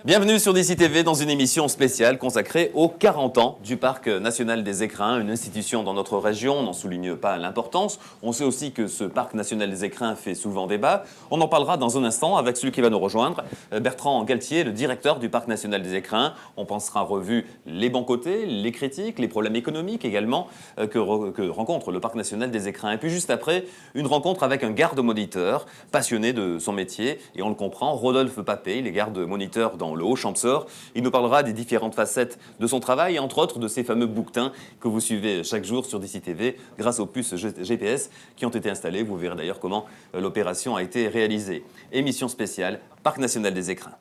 Bienvenue sur DC TV dans une émission spéciale consacrée aux 40 ans du Parc National des Écrins, une institution dans notre région. On n'en souligne pas l'importance. On sait aussi que ce Parc National des Écrins fait souvent débat. On en parlera dans un instant avec celui qui va nous rejoindre, Bertrand Galtier, le directeur du Parc National des Écrins. On passera en revue les bons côtés, les critiques, les problèmes économiques également que rencontre le Parc National des Écrins. Et puis juste après, une rencontre avec un garde-moniteur passionné de son métier. Et on le comprend, Rodolphe Papet, il est garde-moniteur dans le Haut-Champsaur. Il nous parlera des différentes facettes de son travail et entre autres de ces fameux bouquetins que vous suivez chaque jour sur DC TV grâce aux puces GPS qui ont été installées. Vous verrez d'ailleurs comment l'opération a été réalisée. Émission spéciale Parc National des Écrins.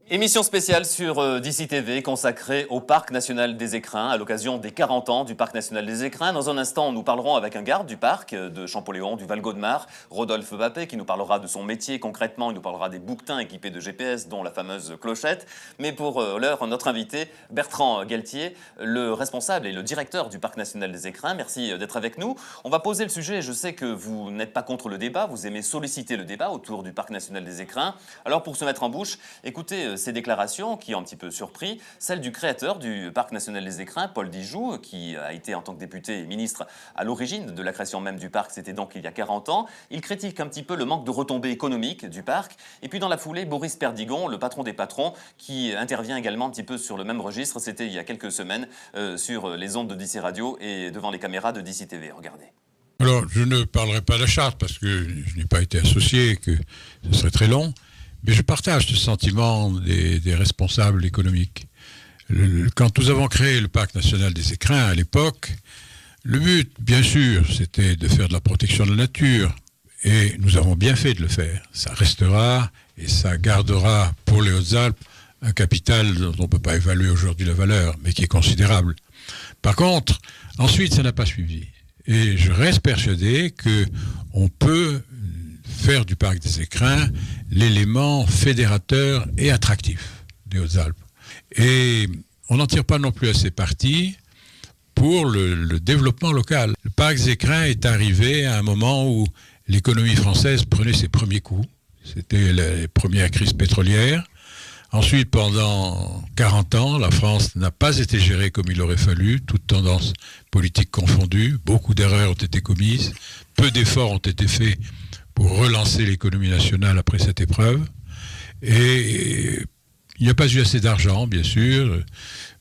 Émission spéciale sur DC TV consacrée au Parc National des Écrins à l'occasion des 40 ans du Parc National des Écrins. Dans un instant, nous parlerons avec un garde du parc de Champollion, du Val-Gaudemar, Rodolphe Papet, qui nous parlera de son métier concrètement. Il nous parlera des bouquetins équipés de GPS, dont la fameuse clochette. Mais pour l'heure, notre invité, Bertrand Galtier, le responsable et le directeur du Parc National des Écrins. Merci d'être avec nous. On va poser le sujet. Je sais que vous n'êtes pas contre le débat. Vous aimez solliciter le débat autour du Parc National des Écrins. Alors pour se mettre en bouche, écoutez ces déclarations qui ont un petit peu surpris, celle du créateur du Parc National des Écrins, Paul Dijoux, qui a été en tant que député et ministre à l'origine de la création même du parc, c'était donc il y a 40 ans. Il critique un petit peu le manque de retombées économiques du parc. Et puis dans la foulée, Boris Perdigon, le patron des patrons, qui intervient également un petit peu sur le même registre. C'était il y a quelques semaines sur les ondes de DC Radio et devant les caméras de DC TV. Regardez. Alors, je ne parlerai pas de la charte parce que je n'ai pas été associé, que ce serait très long. Mais je partage ce sentiment des responsables économiques. Quand nous avons créé le Parc National des Écrins à l'époque, le but, bien sûr, c'était de faire de la protection de la nature. Et nous avons bien fait de le faire. Ça restera et ça gardera pour les Hautes-Alpes un capital dont on ne peut pas évaluer aujourd'hui la valeur, mais qui est considérable. Par contre, ensuite, ça n'a pas suivi. Et je reste persuadé qu'on peut faire du Parc des Écrins l'élément fédérateur et attractif des Hautes-Alpes. Et on n'en tire pas non plus assez parti pour le développement local. Le Parc des Écrins est arrivé à un moment où l'économie française prenait ses premiers coups. C'était les premières crises pétrolières. Ensuite, pendant 40 ans, la France n'a pas été gérée comme il aurait fallu, toutes tendances politiques confondues. Beaucoup d'erreurs ont été commises, peu d'efforts ont été faits pour relancer l'économie nationale après cette épreuve. Et il n'y a pas eu assez d'argent, bien sûr,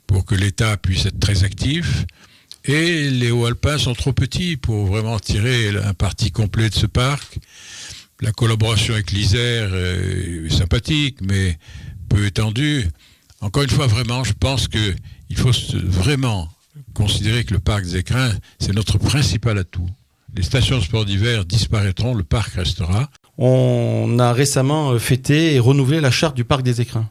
pour que l'État puisse être très actif. Et les Hauts-Alpins sont trop petits pour vraiment tirer un parti complet de ce parc. La collaboration avec l'Isère est sympathique, mais peu étendue. Encore une fois, vraiment, je pense qu'il faut vraiment considérer que le Parc des Écrins, c'est notre principal atout. Les stations de sport d'hiver disparaîtront, le parc restera. On a récemment fêté et renouvelé la charte du Parc des Écrins.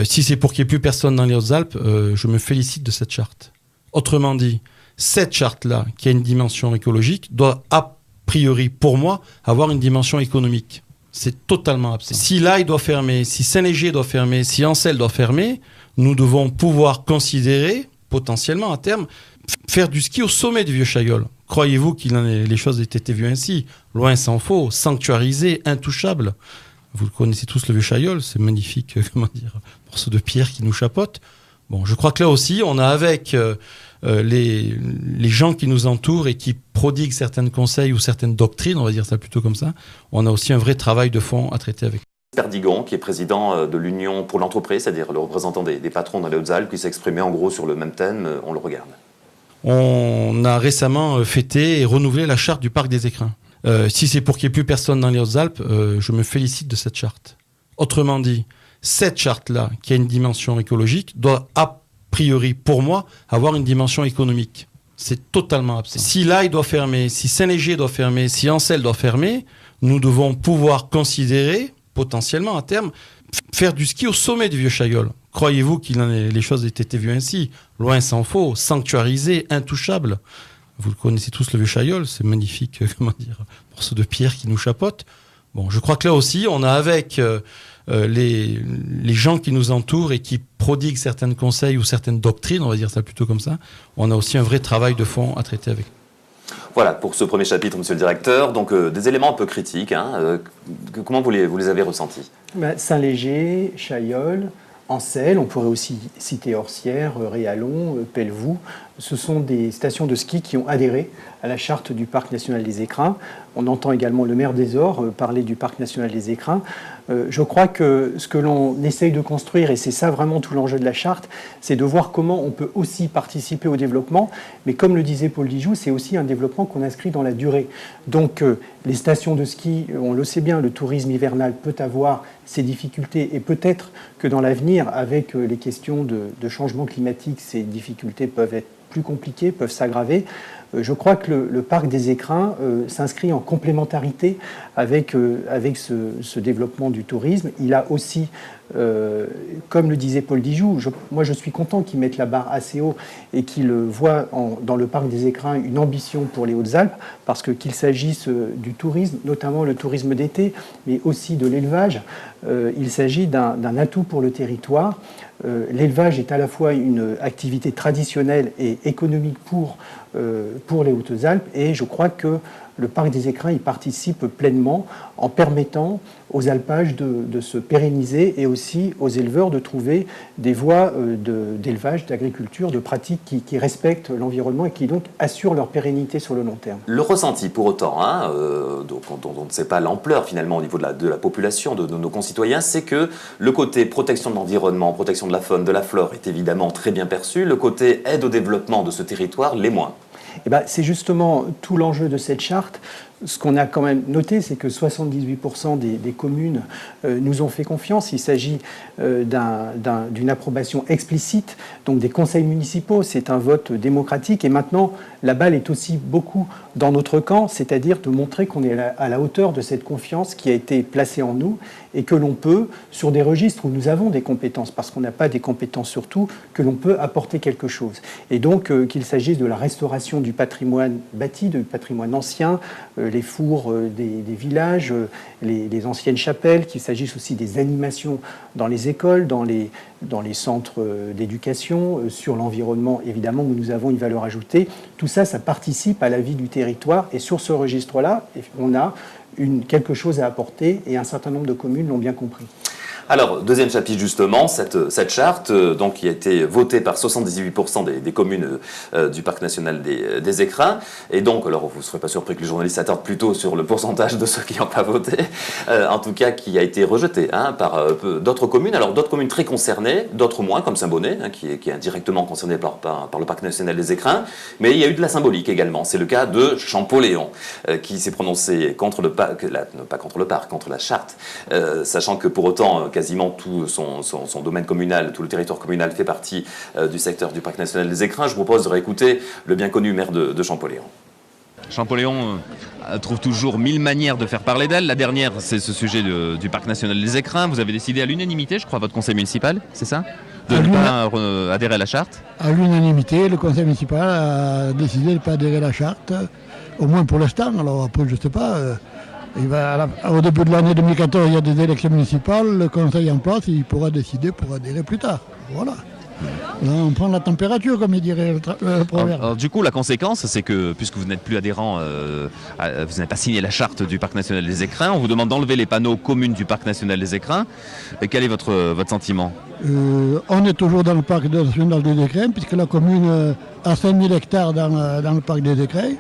Si c'est pour qu'il n'y ait plus personne dans les Hautes-Alpes, je me félicite de cette charte. Autrement dit, cette charte-là, qui a une dimension écologique, doit a priori, pour moi, avoir une dimension économique. C'est totalement absent. Si l'Aille doit fermer, si Saint-Léger doit fermer, si Ancel doit fermer, nous devons pouvoir considérer, potentiellement à terme, faire du ski au sommet du Vieux-Chaillol. Croyez-vous les choses aient été vues ainsi? Loin s'en faut, sanctuarisé, intouchable. Vous le connaissez tous, le Vieux-Chaillol, c'est magnifique, morceau de pierre qui nous chapeaute. Bon, je crois que là aussi, on a avec les gens qui nous entourent et qui prodiguent certains conseils ou certaines doctrines, on va dire ça plutôt comme ça, on a aussi un vrai travail de fond à traiter avec. Perdigon, qui est président de l'Union pour l'entreprise, c'est-à-dire le représentant des patrons dans les Hautes-Alpes, qui s'est exprimé en gros sur le même thème, on le regarde. On a récemment fêté et renouvelé la charte du Parc des Écrins. Si c'est pour qu'il n'y ait plus personne dans les Hautes-Alpes, je me félicite de cette charte. Autrement dit, cette charte-là, qui a une dimension écologique, doit a priori, pour moi, avoir une dimension économique. C'est totalement absent. Si l'Aille doit fermer, si Saint-Léger doit fermer, si Ancel doit fermer, nous devons pouvoir considérer, potentiellement à terme, faire du ski au sommet du Vieux-Chaillol. Croyez-vous les choses aient été vues ainsi? Loin s'en faut, sanctuarisé, intouchable. Vous le connaissez tous, le Vieux-Chaillol, c'est magnifique, morceau de pierre qui nous chapeaute. Bon, je crois que là aussi, on a avec les gens qui nous entourent et qui prodiguent certains conseils ou certaines doctrines, on va dire ça plutôt comme ça, on a aussi un vrai travail de fond à traiter avec. Voilà, pour ce premier chapitre, monsieur le directeur, donc des éléments un peu critiques, hein, comment vous les avez ressentis? Saint-Léger, Chaillol, Ansel, on pourrait aussi citer Orsières, Réalon, Pelvoux. Ce sont des stations de ski qui ont adhéré à la charte du Parc national des Écrins. On entend également le maire des Ors parler du Parc national des Écrins. Je crois que ce que l'on essaye de construire, et c'est ça vraiment tout l'enjeu de la charte, c'est de voir comment on peut aussi participer au développement. Mais comme le disait Paul Dijoux, c'est aussi un développement qu'on inscrit dans la durée. Donc les stations de ski, on le sait bien, le tourisme hivernal peut avoir ses difficultés, et peut-être que dans l'avenir, avec les questions de changement climatique, ces difficultés peuvent être plus compliquées, peuvent s'aggraver. Je crois que le parc des Écrins s'inscrit en complémentarité avec ce développement du tourisme. Il a aussi, comme le disait Paul Dijoux, moi je suis content qu'il mette la barre assez haut et qu'il voit dans le parc des Écrins une ambition pour les Hautes-Alpes, parce que qu'il s'agisse du tourisme, notamment le tourisme d'été, mais aussi de l'élevage, il s'agit d'un atout pour le territoire. L'élevage est à la fois une activité traditionnelle et économique pour les Hautes-Alpes, et je crois que le parc des Écrins y participe pleinement en permettant aux alpages de se pérenniser et aussi aux éleveurs de trouver des voies d'élevage, d'agriculture, de pratiques qui respectent l'environnement et qui donc assurent leur pérennité sur le long terme. Le ressenti pour autant, dont on ne sait pas l'ampleur finalement au niveau de la population, de nos concitoyens, c'est que le côté protection de l'environnement, protection de la faune, de la flore est évidemment très bien perçu, le côté aide au développement de ce territoire l'est moins. C'est justement tout l'enjeu de cette charte. Ce qu'on a quand même noté, c'est que 78% des communes nous ont fait confiance. Il s'agit d'une approbation explicite, donc des conseils municipaux. C'est un vote démocratique. Et maintenant, la balle est aussi beaucoup dans notre camp, c'est-à-dire de montrer qu'on est à la hauteur de cette confiance qui a été placée en nous et que l'on peut, sur des registres où nous avons des compétences, parce qu'on n'a pas des compétences sur tout, que l'on peut apporter quelque chose. Et donc, qu'il s'agisse de la restauration du patrimoine bâti, du patrimoine ancien, les fours des villages, les anciennes chapelles, qu'il s'agisse aussi des animations dans les écoles, dans les centres d'éducation, sur l'environnement, évidemment, où nous avons une valeur ajoutée. Tout ça, ça participe à la vie du territoire. Et sur ce registre-là, on a quelque chose à apporter, et un certain nombre de communes l'ont bien compris. Alors, deuxième chapitre justement, cette charte donc, qui a été votée par 78% des communes du Parc national des Écrins. Et donc, alors vous ne serez pas surpris que les journalistes s'attardent plutôt sur le pourcentage de ceux qui n'ont pas voté, en tout cas qui a été rejeté par d'autres communes. Alors d'autres communes très concernées, d'autres moins, comme Saint-Bonnet, qui est indirectement concerné par le Parc national des Écrins. Mais il y a eu de la symbolique également. C'est le cas de Champoléon, qui s'est prononcé contre le parc, pas contre le parc, contre la charte, sachant que pour autant, quasiment tout son domaine communal, tout le territoire communal fait partie du secteur du Parc national des Écrins. Je vous propose de réécouter le bien connu maire de Champoléon. Champoléon trouve toujours 1000 manières de faire parler d'elle. La dernière, c'est ce sujet du Parc national des Écrins. Vous avez décidé à l'unanimité, je crois, votre conseil municipal, c'est ça? De ne pas adhérer à la charte? À l'unanimité, le conseil municipal a décidé de ne pas adhérer à la charte, au moins pour l'instant. Alors après, je ne sais pas... au début de l'année 2014, il y a des élections municipales, le conseil en place, il pourra décider pour adhérer plus tard. Voilà. Là, on prend la température, comme il dirait le proverbe. Alors, du coup, la conséquence, c'est que, puisque vous n'êtes plus adhérent, vous n'avez pas signé la charte du Parc national des Écrins, on vous demande d'enlever les panneaux communes du Parc national des Écrins. Et quel est votre sentiment? On est toujours dans le Parc national des Écrins, puisque la commune a 5000 hectares dans le Parc des Écrins.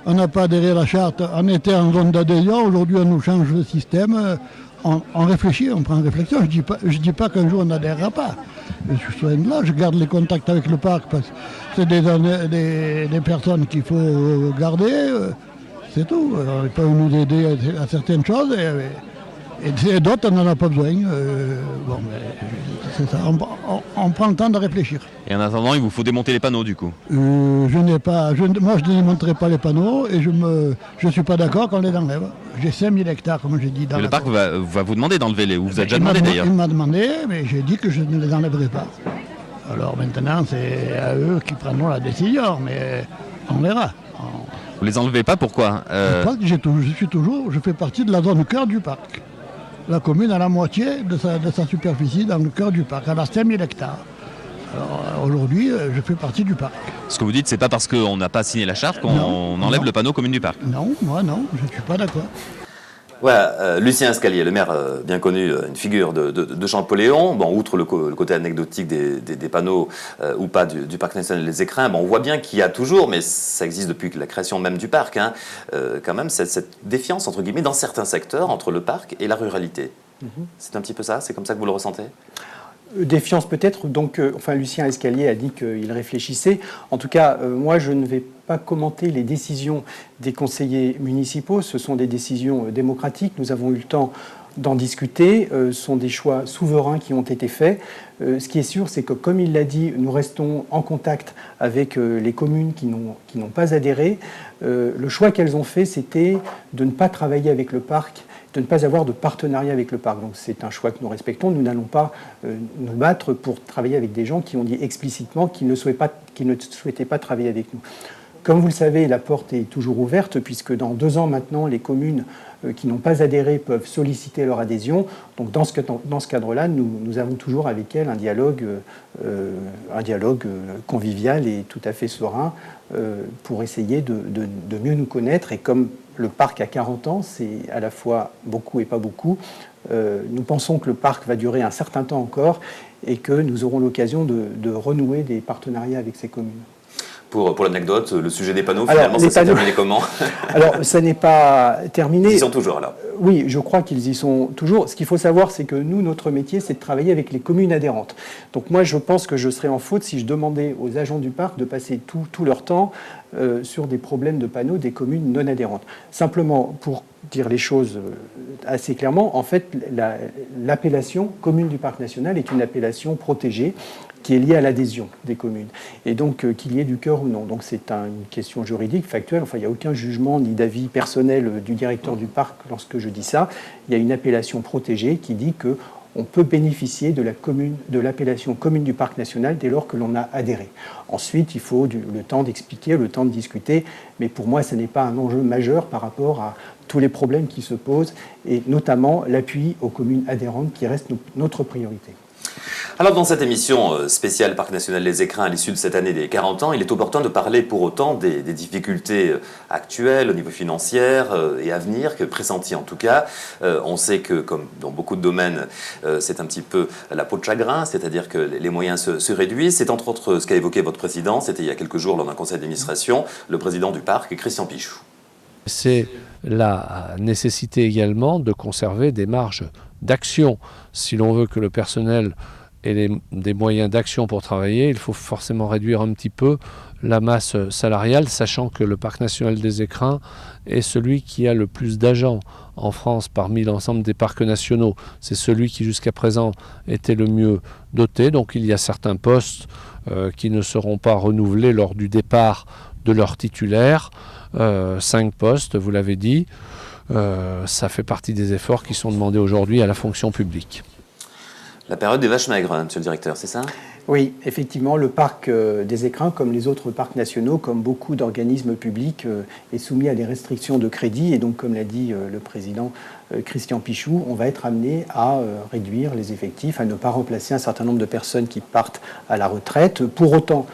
On n'a pas adhéré à la charte, on était en zone d'adhésion, aujourd'hui on nous change le système. On réfléchit, on prend en réflexion. Je dis pas qu'un jour on n'adhérera pas. Je suis là, je garde les contacts avec le parc parce que c'est des personnes qu'il faut garder. C'est tout. Ils peuvent nous aider à certaines choses et d'autres on n'en a pas besoin. C'est ça. On prend le temps de réfléchir. Et en attendant, il vous faut démonter les panneaux du coup? Moi je ne démonterai pas les panneaux et je ne suis pas d'accord qu'on les enlève. J'ai 5000 hectares, comme j'ai dit. Mais le parc va vous demander d'enlever les... Ou vous avez déjà demandé d'ailleurs? Il m'a demandé, mais j'ai dit que je ne les enlèverai pas. Alors maintenant, c'est à eux qui prendront la décision, mais on verra. Vous les enlevez pas, pourquoi? Je fais partie de la zone cœur du parc. La commune a la moitié de sa superficie dans le cœur du parc. Elle a 5000 hectares. Alors aujourd'hui, je fais partie du parc. Ce que vous dites, c'est pas parce qu'on n'a pas signé la charte qu'on enlève le panneau commune du parc. Non, moi non, je ne suis pas d'accord. Voilà, Lucien Escalier, le maire bien connu, une figure de Champollion. Bon, outre le côté anecdotique des panneaux ou pas du parc national des Écrins, bon, on voit bien qu'il y a toujours, mais ça existe depuis la création même du parc, hein, quand même cette défiance, entre guillemets, dans certains secteurs entre le parc et la ruralité. C'est un petit peu ça? C'est comme ça que vous le ressentez? Défiance peut-être, donc enfin Lucien Escalier a dit qu'il réfléchissait. En tout cas, moi je ne vais pas commenter les décisions des conseillers municipaux, ce sont des décisions démocratiques, nous avons eu le temps d'en discuter, ce sont des choix souverains qui ont été faits. Ce qui est sûr, c'est que comme il l'a dit, nous restons en contact avec les communes qui n'ont pas adhéré. Le choix qu'elles ont fait, c'était de ne pas travailler avec le parc, de ne pas avoir de partenariat avec le parc. Donc c'est un choix que nous respectons. Nous n'allons pas nous battre pour travailler avec des gens qui ont dit explicitement qu'ils ne souhaitaient pas travailler avec nous. Comme vous le savez, la porte est toujours ouverte puisque dans 2 ans maintenant, les communes qui n'ont pas adhéré peuvent solliciter leur adhésion. Donc dans ce cadre-là, nous avons toujours avec elles un dialogue convivial et tout à fait serein pour essayer de mieux nous connaître. Et comme le parc a 40 ans, c'est à la fois beaucoup et pas beaucoup, nous pensons que le parc va durer un certain temps encore et que nous aurons l'occasion de renouer des partenariats avec ces communes. Pour l'anecdote, le sujet des panneaux, finalement, ça s'est terminé comment? Alors, ça n'est pas terminé. Ils y sont toujours là. Oui, je crois qu'ils y sont toujours. Ce qu'il faut savoir, c'est que nous, notre métier, c'est de travailler avec les communes adhérentes. Donc moi, je pense que je serais en faute si je demandais aux agents du parc de passer tout leur temps sur des problèmes de panneaux des communes non adhérentes. Simplement, pour dire les choses assez clairement, en fait, l'appellation commune du parc national est une appellation protégée qui est liée à l'adhésion des communes, et donc qu'il y ait du cœur ou non. Donc c'est une question juridique, factuelle, enfin il n'y a aucun jugement ni d'avis personnel du directeur du parc lorsque je dis ça. Il y a une appellation protégée qui dit qu'on peut bénéficier de l'appellation commune du parc national dès lors que l'on a adhéré. Ensuite, il faut le temps d'expliquer, le temps de discuter, mais pour moi, ce n'est pas un enjeu majeur par rapport à tous les problèmes qui se posent, et notamment l'appui aux communes adhérentes qui reste notre priorité. Alors dans cette émission spéciale Parc national des Écrins à l'issue de cette année des 40 ans, il est opportun de parler pour autant des difficultés actuelles au niveau financier et à venir, que pressenties en tout cas. On sait que comme dans beaucoup de domaines, c'est un petit peu la peau de chagrin, c'est-à-dire que les moyens se réduisent. C'est entre autres ce qu'a évoqué votre président, c'était il y a quelques jours lors d'un conseil d'administration, le président du parc, Christian Pichou. C'est la nécessité également de conserver des marges d'action. Si l'on veut que le personnel ait des moyens d'action pour travailler, il faut forcément réduire un petit peu la masse salariale, sachant que le Parc national des Écrins est celui qui a le plus d'agents en France parmi l'ensemble des parcs nationaux. C'est celui qui jusqu'à présent était le mieux doté. Donc il y a certains postes qui ne seront pas renouvelés lors du départ de leur titulaire. 5 postes, vous l'avez dit. Ça fait partie des efforts qui sont demandés aujourd'hui à la fonction publique. La période des vaches maigres, hein, monsieur le directeur, c'est ça? Oui, effectivement, le parc des Écrins, comme les autres parcs nationaux, comme beaucoup d'organismes publics, est soumis à des restrictions de crédit. Et donc, comme l'a dit le président Christian Pichou, on va être amené à réduire les effectifs, à ne pas remplacer un certain nombre de personnes qui partent à la retraite. Pour autant,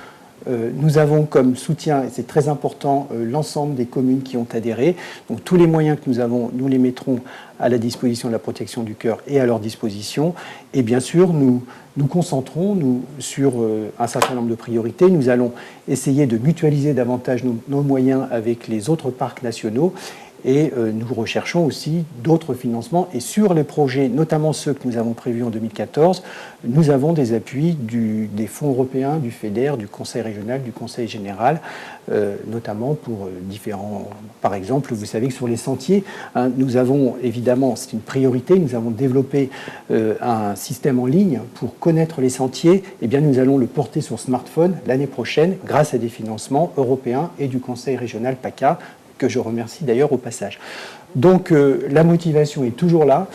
nous avons comme soutien, et c'est très important, l'ensemble des communes qui ont adhéré. Donc tous les moyens que nous avons, nous les mettrons à la disposition de la protection du cœur et à leur disposition. Et bien sûr, nous concentrons sur un certain nombre de priorités. Nous allons essayer de mutualiser davantage nos moyens avec les autres parcs nationaux. Et nous recherchons aussi d'autres financements. Et sur les projets, notamment ceux que nous avons prévus en 2014, nous avons des appuis des fonds européens, du FEDER, du Conseil régional, du Conseil général, notamment pour différents... Par exemple, vous savez que sur les sentiers, hein, nous avons évidemment, c'est une priorité, nous avons développé un système en ligne pour connaître les sentiers. Eh bien, nous allons le porter sur smartphone l'année prochaine grâce à des financements européens et du Conseil régional PACA, que je remercie d'ailleurs au passage. Donc la motivation est toujours là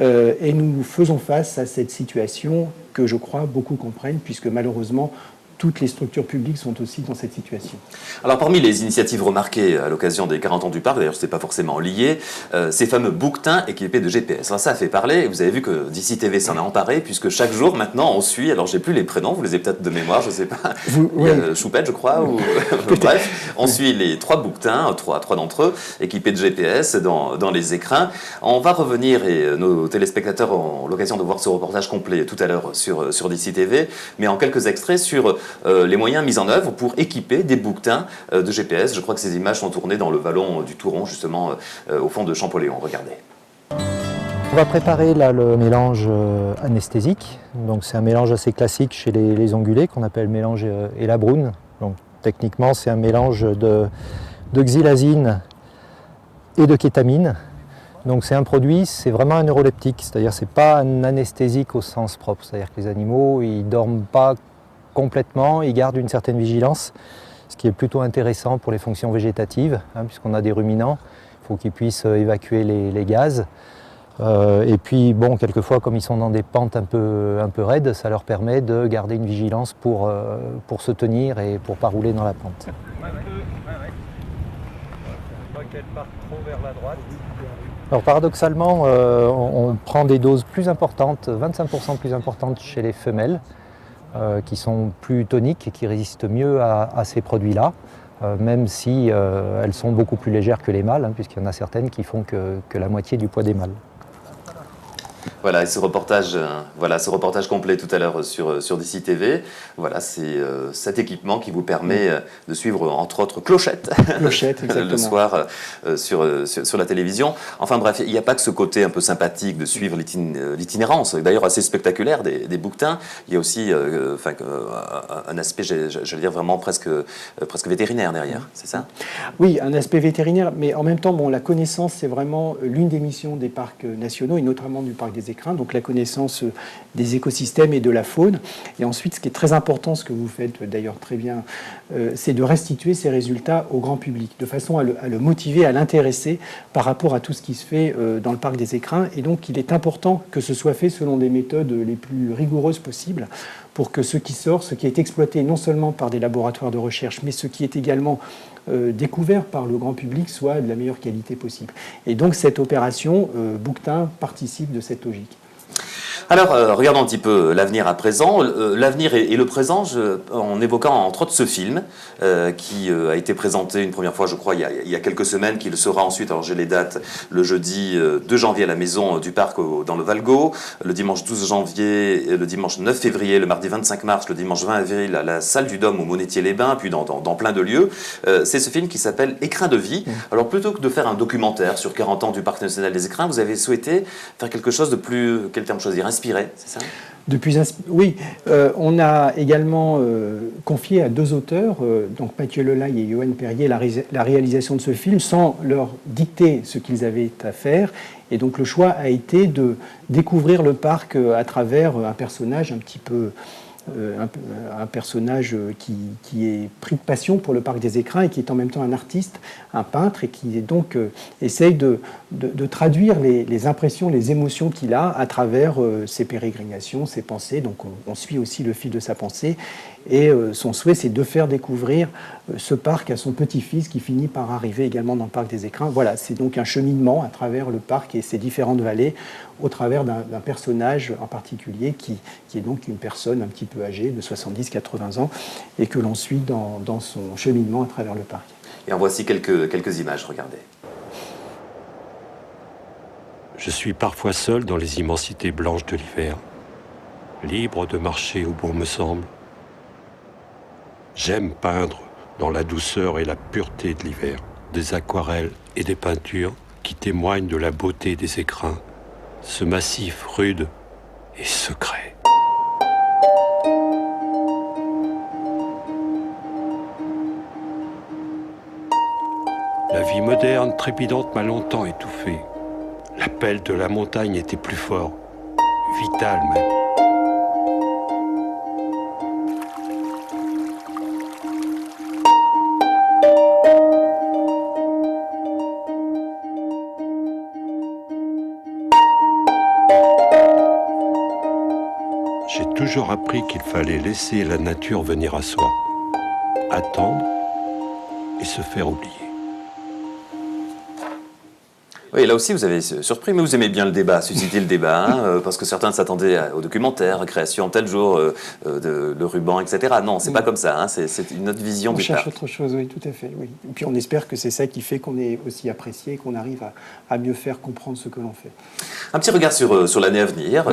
et nous faisons face à cette situation que je crois beaucoup comprennent, puisque malheureusement toutes les structures publiques sont aussi dans cette situation. Alors parmi les initiatives remarquées à l'occasion des 40 ans du parc, d'ailleurs ce n'est pas forcément lié, ces fameux bouquetins équipés de GPS. Alors ça a fait parler, et vous avez vu que DC TV s'en a emparé, puisque chaque jour maintenant on suit, alors j'ai plus les prénoms, vous les avez peut-être de mémoire, je ne sais pas, Choupette je crois, ou bref, on suit les 3 bouquetins, trois d'entre eux, équipés de GPS dans les écrins. On va revenir, et nos téléspectateurs ont l'occasion de voir ce reportage complet tout à l'heure sur DC TV, mais en quelques extraits sur les moyens mis en œuvre pour équiper des bouquetins de GPS. Je crois que ces images sont tournées dans le vallon du Touron, justement au fond de Champollion. Regardez. On va préparer là le mélange anesthésique. Donc c'est un mélange assez classique chez les ongulés qu'on appelle mélange Elabrune. Donc techniquement c'est un mélange de xylazine et de kétamine. Donc c'est un produit, c'est vraiment un neuroleptique, c'est-à-dire c'est pas un anesthésique au sens propre. C'est-à-dire que les animaux ils dorment pas complètement, ils gardent une certaine vigilance, ce qui est plutôt intéressant pour les fonctions végétatives, puisqu'on a des ruminants, il faut qu'ils puissent évacuer les gaz. Et puis bon, quelquefois comme ils sont dans des pentes un peu raides, ça leur permet de garder une vigilance pour se tenir et pour ne pas rouler dans la pente. Alors paradoxalement, on prend des doses plus importantes, 25% plus importantes chez les femelles, qui sont plus toniques et qui résistent mieux à ces produits-là, même si elles sont beaucoup plus légères que les mâles, puisqu'il y en a certaines qui font que la moitié du poids des mâles. Voilà, et ce reportage complet tout à l'heure sur DC TV. Voilà, c'est cet équipement qui vous permet de suivre, entre autres, Clochette le soir sur la télévision. Enfin bref, il n'y a pas que ce côté un peu sympathique de suivre l'itinérance, d'ailleurs assez spectaculaire des bouquetins. Il y a aussi un aspect, j'allais dire vraiment presque vétérinaire derrière, c'est ça? Oui, un aspect vétérinaire, mais en même temps, bon, la connaissance, c'est vraiment l'une des missions des parcs nationaux, et notamment du parc des Écrins, donc la connaissance des écosystèmes et de la faune. Et ensuite, ce qui est très important, ce que vous faites d'ailleurs très bien, c'est de restituer ces résultats au grand public, de façon à le motiver, à l'intéresser par rapport à tout ce qui se fait dans le parc des Écrins. Et donc, il est important que ce soit fait selon des méthodes les plus rigoureuses possibles, pour que ce qui sort, ce qui est exploité non seulement par des laboratoires de recherche, mais ce qui est également découvert par le grand public soit de la meilleure qualité possible. Et donc cette opération bouquetin participe de cette logique. Alors, regardons un petit peu l'avenir à présent. L'avenir et le présent, en évoquant entre autres ce film qui a été présenté une première fois, je crois, il y a quelques semaines, qu'il sera ensuite, alors j'ai les dates, le jeudi 2 janvier à la maison du parc dans le Valgo, le dimanche 12 janvier, le dimanche 9 février, le mardi 25 mars, le dimanche 20 avril à la salle du Dôme au Monétier-les-Bains, puis dans plein de lieux. C'est ce film qui s'appelle Écrins de vie. Alors, plutôt que de faire un documentaire sur 40 ans du Parc national des Écrins, vous avez souhaité faire quelque chose de plus, quel terme choisir, inspiré, c'est ça? Oui, on a également confié à 2 auteurs, donc Mathieu Lelaye et Johan Perrier, la réalisation de ce film sans leur dicter ce qu'ils avaient à faire. Et donc le choix a été de découvrir le parc à travers un personnage un petit peu... un personnage qui est pris de passion pour le parc des Écrins et qui est en même temps un artiste, un peintre, et qui donc essaye de traduire les impressions, les émotions qu'il a à travers ses pérégrinations, ses pensées. Donc on suit aussi le fil de sa pensée, et son souhait, c'est de faire découvrir ce parc à son petit-fils qui finit par arriver également dans le parc des Écrins. Voilà, c'est donc un cheminement à travers le parc et ses différentes vallées au travers d'un personnage en particulier qui est donc une personne un petit peu âgée, de 70-80 ans, et que l'on suit dans son cheminement à travers le parc. Et en voici quelques images, regardez. Je suis parfois seul dans les immensités blanches de l'hiver, libre de marcher où bon me semble. J'aime peindre dans la douceur et la pureté de l'hiver, des aquarelles et des peintures qui témoignent de la beauté des écrins, ce massif rude et secret. La vie moderne, trépidante, m'a longtemps étouffé. L'appel de la montagne était plus fort, vital même. J'ai toujours appris qu'il fallait laisser la nature venir à soi, attendre et se faire oublier. Oui, là aussi, vous avez surpris, mais vous aimez bien le débat, susciter le débat, hein, parce que certains s'attendaient au documentaire, création tel jour, le ruban, etc. Non, c'est pas comme ça, hein, c'est une autre vision du parc. On cherche autre chose, oui, tout à fait. Oui. Et puis on espère que c'est ça qui fait qu'on est aussi apprécié et qu'on arrive à mieux faire comprendre ce que l'on fait. Un petit regard sur l'année à venir,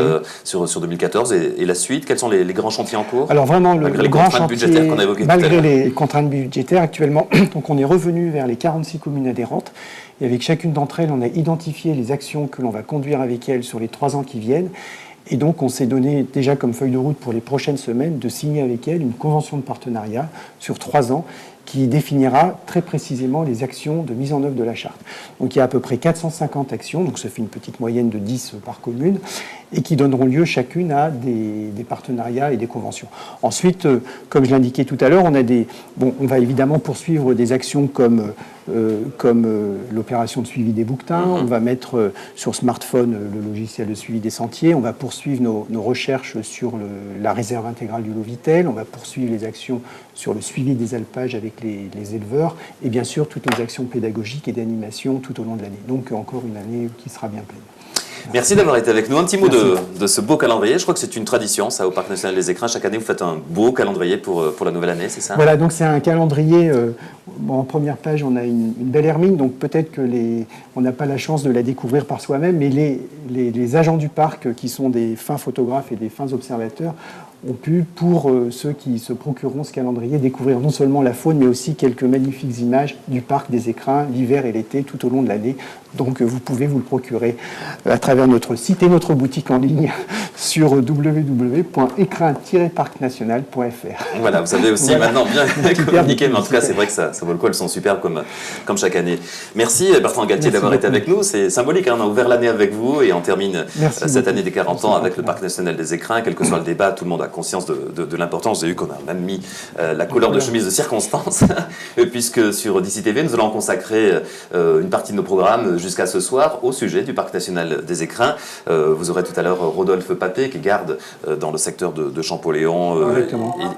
sur 2014 et la suite. Quels sont les grands chantiers en cours? Alors vraiment, le grand chantier, budgétaires qu'on a évoqué malgré les contraintes budgétaires actuellement, donc on est revenu vers les 46 communes adhérentes. Et avec chacune d'entre elles, on a identifié les actions que l'on va conduire avec elles sur les 3 ans qui viennent. Et donc, on s'est donné déjà comme feuille de route pour les prochaines semaines de signer avec elles une convention de partenariat sur 3 ans qui définira très précisément les actions de mise en œuvre de la charte. Donc il y a à peu près 450 actions, donc ça fait une petite moyenne de 10 par commune, et qui donneront lieu chacune à des partenariats et des conventions. Ensuite, comme je l'indiquais tout à l'heure, on va évidemment poursuivre des actions comme l'opération de suivi des bouquetins, on va mettre sur smartphone le logiciel de suivi des sentiers, on va poursuivre nos recherches sur la réserve intégrale du Lovitel, on va poursuivre les actions sur le suivi des alpages avec les éleveurs, et bien sûr toutes nos actions pédagogiques et d'animation tout au long de l'année. Donc encore une année qui sera bien pleine. Merci d'avoir été avec nous. Un petit mot de ce beau calendrier. Je crois que c'est une tradition, ça, au Parc National des Écrins. Chaque année, vous faites un beau calendrier pour la nouvelle année, c'est ça? Voilà, donc c'est un calendrier. En première page, on a une belle hermine, donc peut-être que on n'a pas la chance de la découvrir par soi-même, mais les agents du parc, qui sont des fins photographes et des fins observateurs, ont pu, pour ceux qui se procureront ce calendrier, découvrir non seulement la faune, mais aussi quelques magnifiques images du parc des Écrins, l'hiver et l'été, tout au long de l'année. Donc vous pouvez vous le procurer à travers notre site et notre boutique en ligne sur www.écrin-parcnational.fr. Voilà, vous savez aussi maintenant bien communiquer, mais en tout cas, c'est vrai que ça vaut le coup, elles sont superbes comme chaque année. Merci Bertrand Galtier d'avoir été avec nous. C'est symbolique, hein, on a ouvert l'année avec vous et on termine cette année des 40 ans avec le Parc National des Écrins. Quel que soit le débat, tout le monde a conscience de l'importance. J'ai vu qu'on a même mis la couleur de chemise de circonstance, puisque sur DCTV, nous allons consacrer une partie de nos programmes jusqu'à ce soir au sujet du Parc National des Écrins. Vous aurez tout à l'heure Rodolphe Papé, qui est garde dans le secteur de Champoléon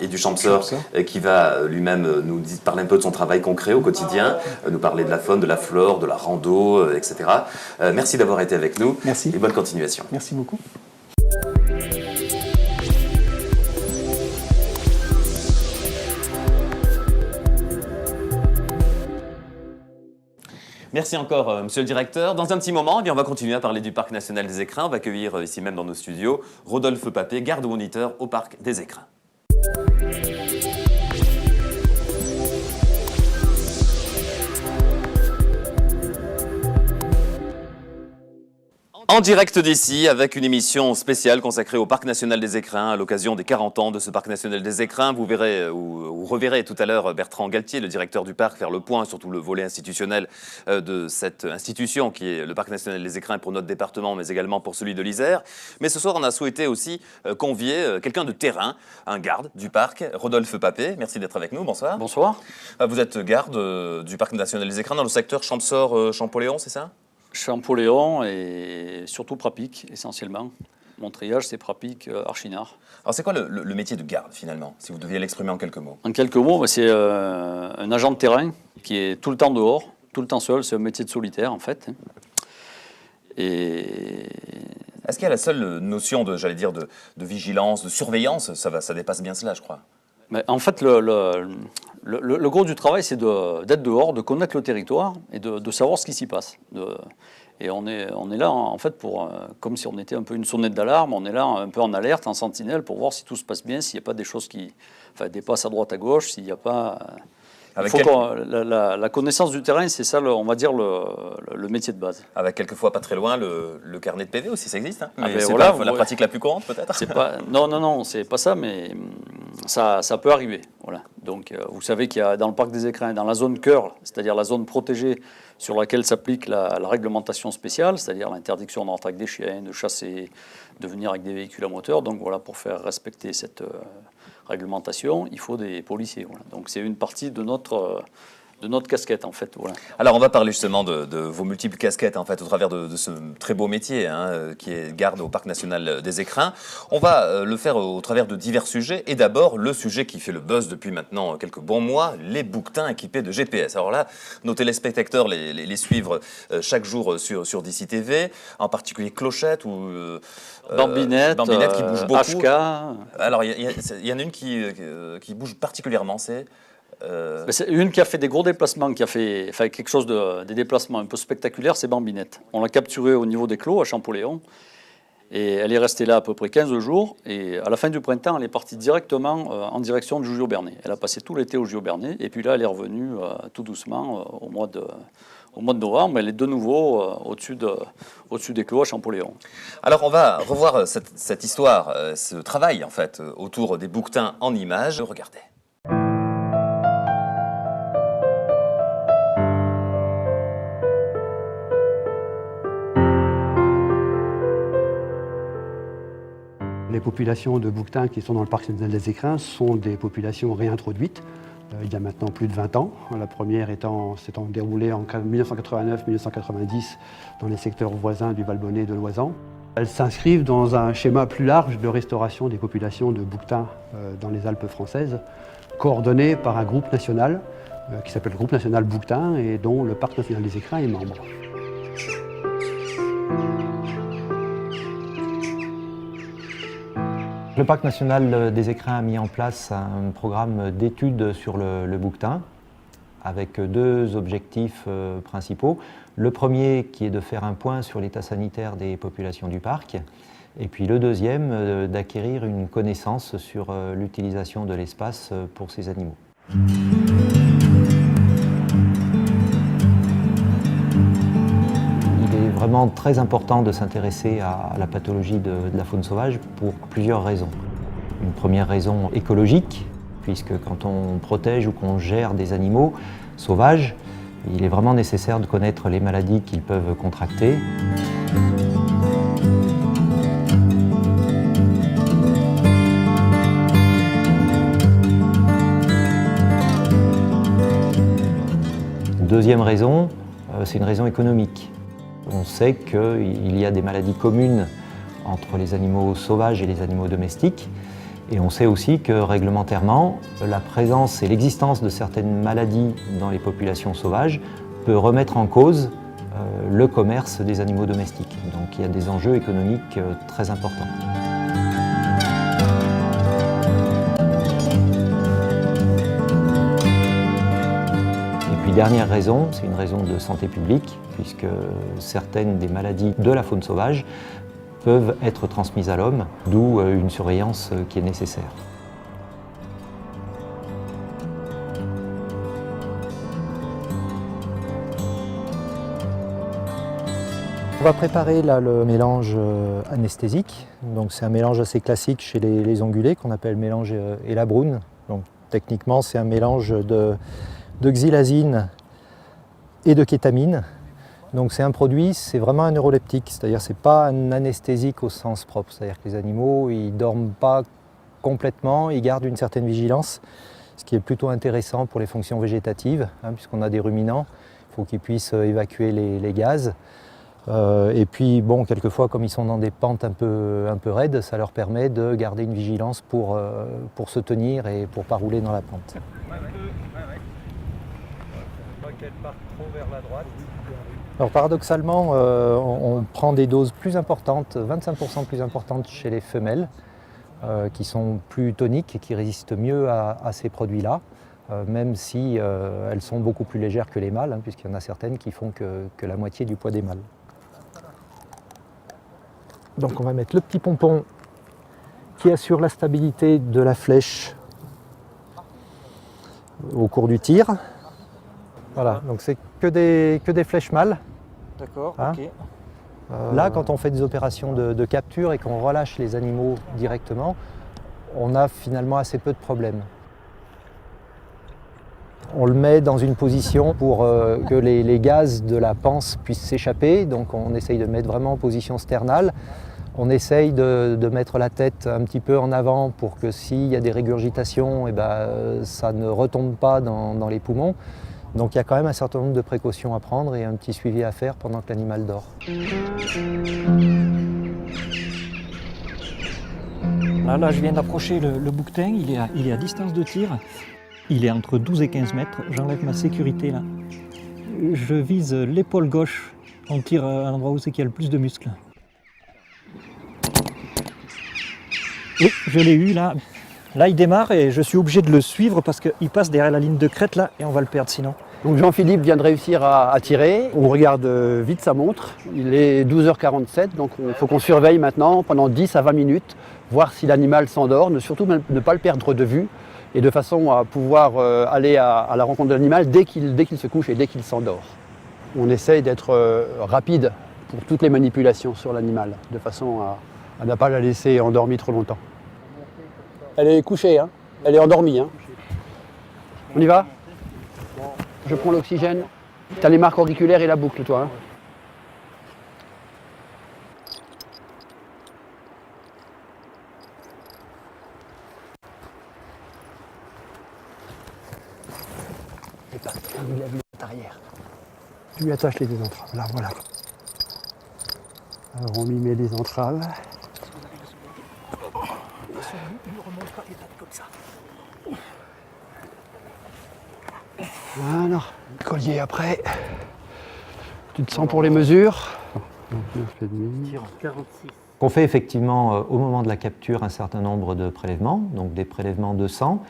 et du Champsor, qui va lui-même nous parler un peu de son travail concret au quotidien, nous parler de la faune, de la flore, de la rando, etc. Merci d'avoir été avec nous. Merci. Et bonne continuation. Merci beaucoup. Merci encore, monsieur le directeur. Dans un petit moment, on va continuer à parler du Parc National des Écrins. On va accueillir ici même dans nos studios Rodolphe Papé, garde-moniteur au Parc des Écrins. En direct d'ici, avec une émission spéciale consacrée au Parc National des Écrins, à l'occasion des 40 ans de ce Parc National des Écrins. Vous verrez, ou reverrez tout à l'heure Bertrand Galtier, le directeur du parc, faire le point sur tout le volet institutionnel de cette institution qui est le Parc National des Écrins pour notre département, mais également pour celui de l'Isère. Mais ce soir, on a souhaité aussi convier quelqu'un de terrain, un garde du parc, Rodolphe Papé. Merci d'être avec nous, bonsoir. Bonsoir. Vous êtes garde du Parc National des Écrins dans le secteur Champsor-Champoléon, c'est ça? Champoléon et surtout Prapic, essentiellement. Mon triage, c'est Prapic, Archinard. Alors, c'est quoi le métier de garde, finalement, si vous deviez l'exprimer en quelques mots? En quelques mots, c'est un agent de terrain qui est tout le temps dehors, tout le temps seul. C'est un métier de solitaire, en fait. Et... Est-ce qu'il y a la seule notion de vigilance, de surveillance? Ça dépasse bien cela, je crois. Mais en fait, le gros du travail, c'est d'être dehors, de connaître le territoire et de savoir ce qui s'y passe. Et on est là, en fait, comme si on était un peu une sonnette d'alarme, on est là un peu en alerte, en sentinelle, pour voir si tout se passe bien, s'il n'y a pas des choses qui dépassent à droite, à gauche, s'il n'y a pas... La connaissance du terrain, c'est ça, on va dire, le métier de base. Avec quelquefois, pas très loin, le carnet de PV aussi, ça existe. Hein, mais c'est voilà, la pratique la plus courante, peut-être. Non, c'est pas ça, mais ça peut arriver. Voilà. Donc, vous savez qu'il y a dans le Parc des Écrins, dans la zone cœur, c'est-à-dire la zone protégée sur laquelle s'applique la réglementation spéciale, c'est-à-dire l'interdiction d'entrer avec des chiens, de chasser, de venir avec des véhicules à moteur. Donc voilà, pour faire respecter cette réglementation, il faut des policiers. Voilà. Donc c'est une partie de notre notre casquette en fait. Voilà. Alors on va parler justement de vos multiples casquettes en fait au travers de ce très beau métier qui est garde au Parc National des Écrins. On va le faire au travers de divers sujets et d'abord le sujet qui fait le buzz depuis maintenant quelques bons mois, les bouquetins équipés de GPS. Alors là, nos téléspectateurs les suivent chaque jour sur DC TV, en particulier Clochette ou Bambinette qui bouge beaucoup. HK. Alors il y en a une qui bouge particulièrement, c'est une qui a fait des gros déplacements, qui a fait quelque chose des déplacements un peu spectaculaires, c'est Bambinette. On l'a capturée au niveau des clos à Champoléon et elle est restée là à peu près 15 jours et à la fin du printemps, elle est partie directement en direction du Giugiobernay. Elle a passé tout l'été au Giugiobernay et puis là, elle est revenue tout doucement au mois de novembre. Elle est de nouveau au-dessus des clos à Champoléon. Alors on va revoir cette histoire, ce travail en fait autour des bouquetins en images. Regardez. Les populations de bouquetins qui sont dans le parc national des Écrins sont des populations réintroduites il y a maintenant plus de 20 ans. La première s'étant déroulée en 1989-1990 dans les secteurs voisins du Valbonnet et de l'Oisan. Elles s'inscrivent dans un schéma plus large de restauration des populations de bouquetins dans les Alpes françaises, coordonné par un groupe national qui s'appelle le Groupe national bouquetin et dont le parc national des Écrins est membre. Le Parc national des Écrins a mis en place un programme d'études sur le bouquetin avec deux objectifs principaux. Le premier qui est de faire un point sur l'état sanitaire des populations du parc et puis le deuxième d'acquérir une connaissance sur l'utilisation de l'espace pour ces animaux. Il est vraiment très important de s'intéresser à la pathologie de la faune sauvage pour plusieurs raisons. Une première raison écologique, puisque quand on protège ou qu'on gère des animaux sauvages, il est vraiment nécessaire de connaître les maladies qu'ils peuvent contracter. Deuxième raison, c'est une raison économique. On sait qu'il y a des maladies communes entre les animaux sauvages et les animaux domestiques. Et on sait aussi que réglementairement, la présence et l'existence de certaines maladies dans les populations sauvages peut remettre en cause le commerce des animaux domestiques. Donc il y a des enjeux économiques très importants. Et puis dernière raison, c'est une raison de santé publique, puisque certaines des maladies de la faune sauvage peuvent être transmises à l'homme, d'où une surveillance qui est nécessaire. On va préparer là le mélange anesthésique. Donc c'est un mélange assez classique chez les ongulés qu'on appelle mélange Elabrune. Donc techniquement c'est un mélange de xylazine et de kétamine. Donc c'est un produit, c'est vraiment un neuroleptique, c'est-à-dire c'est pas un anesthésique au sens propre, c'est-à-dire que les animaux ils dorment pas complètement, ils gardent une certaine vigilance, ce qui est plutôt intéressant pour les fonctions végétatives, puisqu'on a des ruminants, il faut qu'ils puissent évacuer les gaz. Et puis bon, quelquefois comme ils sont dans des pentes un peu raides, ça leur permet de garder une vigilance pour se tenir et pour pas rouler dans la pente. Qu'elle parte trop vers la droite. Alors paradoxalement, on prend des doses plus importantes, 25% plus importantes chez les femelles, qui sont plus toniques et qui résistent mieux à ces produits-là, même si elles sont beaucoup plus légères que les mâles, puisqu'il y en a certaines qui font que la moitié du poids des mâles. Donc on va mettre le petit pompon qui assure la stabilité de la flèche au cours du tir. Voilà, donc c'est que des flèches mâles. D'accord, ok. Là, quand on fait des opérations de capture et qu'on relâche les animaux directement, on a finalement assez peu de problèmes. On le met dans une position pour que les gaz de la panse puissent s'échapper, donc on essaye de le mettre vraiment en position sternale. On essaye de mettre la tête un petit peu en avant pour que s'il y a des régurgitations, ça ne retombe pas dans les poumons. Donc il y a quand même un certain nombre de précautions à prendre et un petit suivi à faire pendant que l'animal dort. Là, je viens d'approcher le bouquetin, il est à distance de tir. Il est entre 12 et 15 mètres. J'enlève ma sécurité là. Je vise l'épaule gauche. On tire à l'endroit où c'est qu'il y a le plus de muscles. Oui, je l'ai eu là. Là, il démarre et je suis obligé de le suivre parce qu'il passe derrière la ligne de crête là et on va le perdre sinon. Donc Jean-Philippe vient de réussir à tirer. On regarde vite sa montre. Il est 12h47, donc il faut qu'on surveille maintenant pendant 10 à 20 minutes, voir si l'animal s'endort, surtout ne pas le perdre de vue, et de façon à pouvoir aller à la rencontre de l'animal dès qu'il se couche et dès qu'il s'endort. On essaye d'être rapide pour toutes les manipulations sur l'animal, de façon à ne pas la laisser endormie trop longtemps. Elle est couchée, hein. Elle est endormie. Hein. On y va ? Je prends l'oxygène. Tu as les marques auriculaires et la boucle, toi. Hein. C'est pas, il a vu la arrière. Tu lui attaches les entraves. Là, voilà. Alors, on lui met les entraves. Voilà, collier après. Tu te sens pour les mesures. On fait effectivement au moment de la capture un certain nombre de prélèvements, donc des prélèvements de sang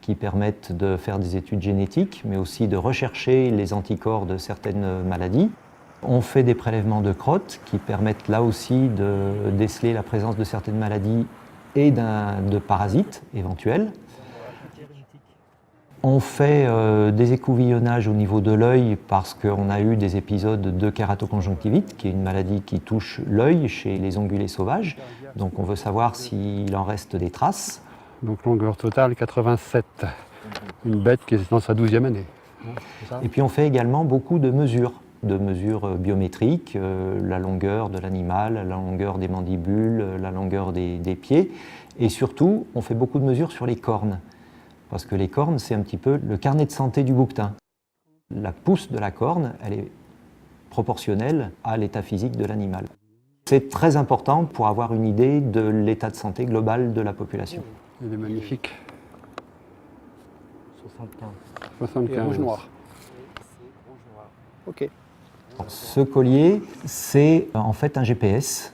qui permettent de faire des études génétiques, mais aussi de rechercher les anticorps de certaines maladies. On fait des prélèvements de crottes qui permettent là aussi de déceler la présence de certaines maladies et de parasites éventuels. On fait des écouvillonnages au niveau de l'œil parce qu'on a eu des épisodes de kératoconjonctivite, qui est une maladie qui touche l'œil chez les ongulés sauvages. Donc on veut savoir s'il en reste des traces. Donc longueur totale 87. Une bête qui est dans sa 12e année. Et puis on fait également beaucoup de mesures biométriques, la longueur de l'animal, la longueur des mandibules, la longueur des pieds. Et surtout, on fait beaucoup de mesures sur les cornes. Parce que les cornes, c'est un petit peu le carnet de santé du bouquetin. La pousse de la corne, elle est proportionnelle à l'état physique de l'animal. C'est très important pour avoir une idée de l'état de santé global de la population. Il est magnifique. 75. Et rouge noir. Ok. Ce collier, c'est en fait un GPS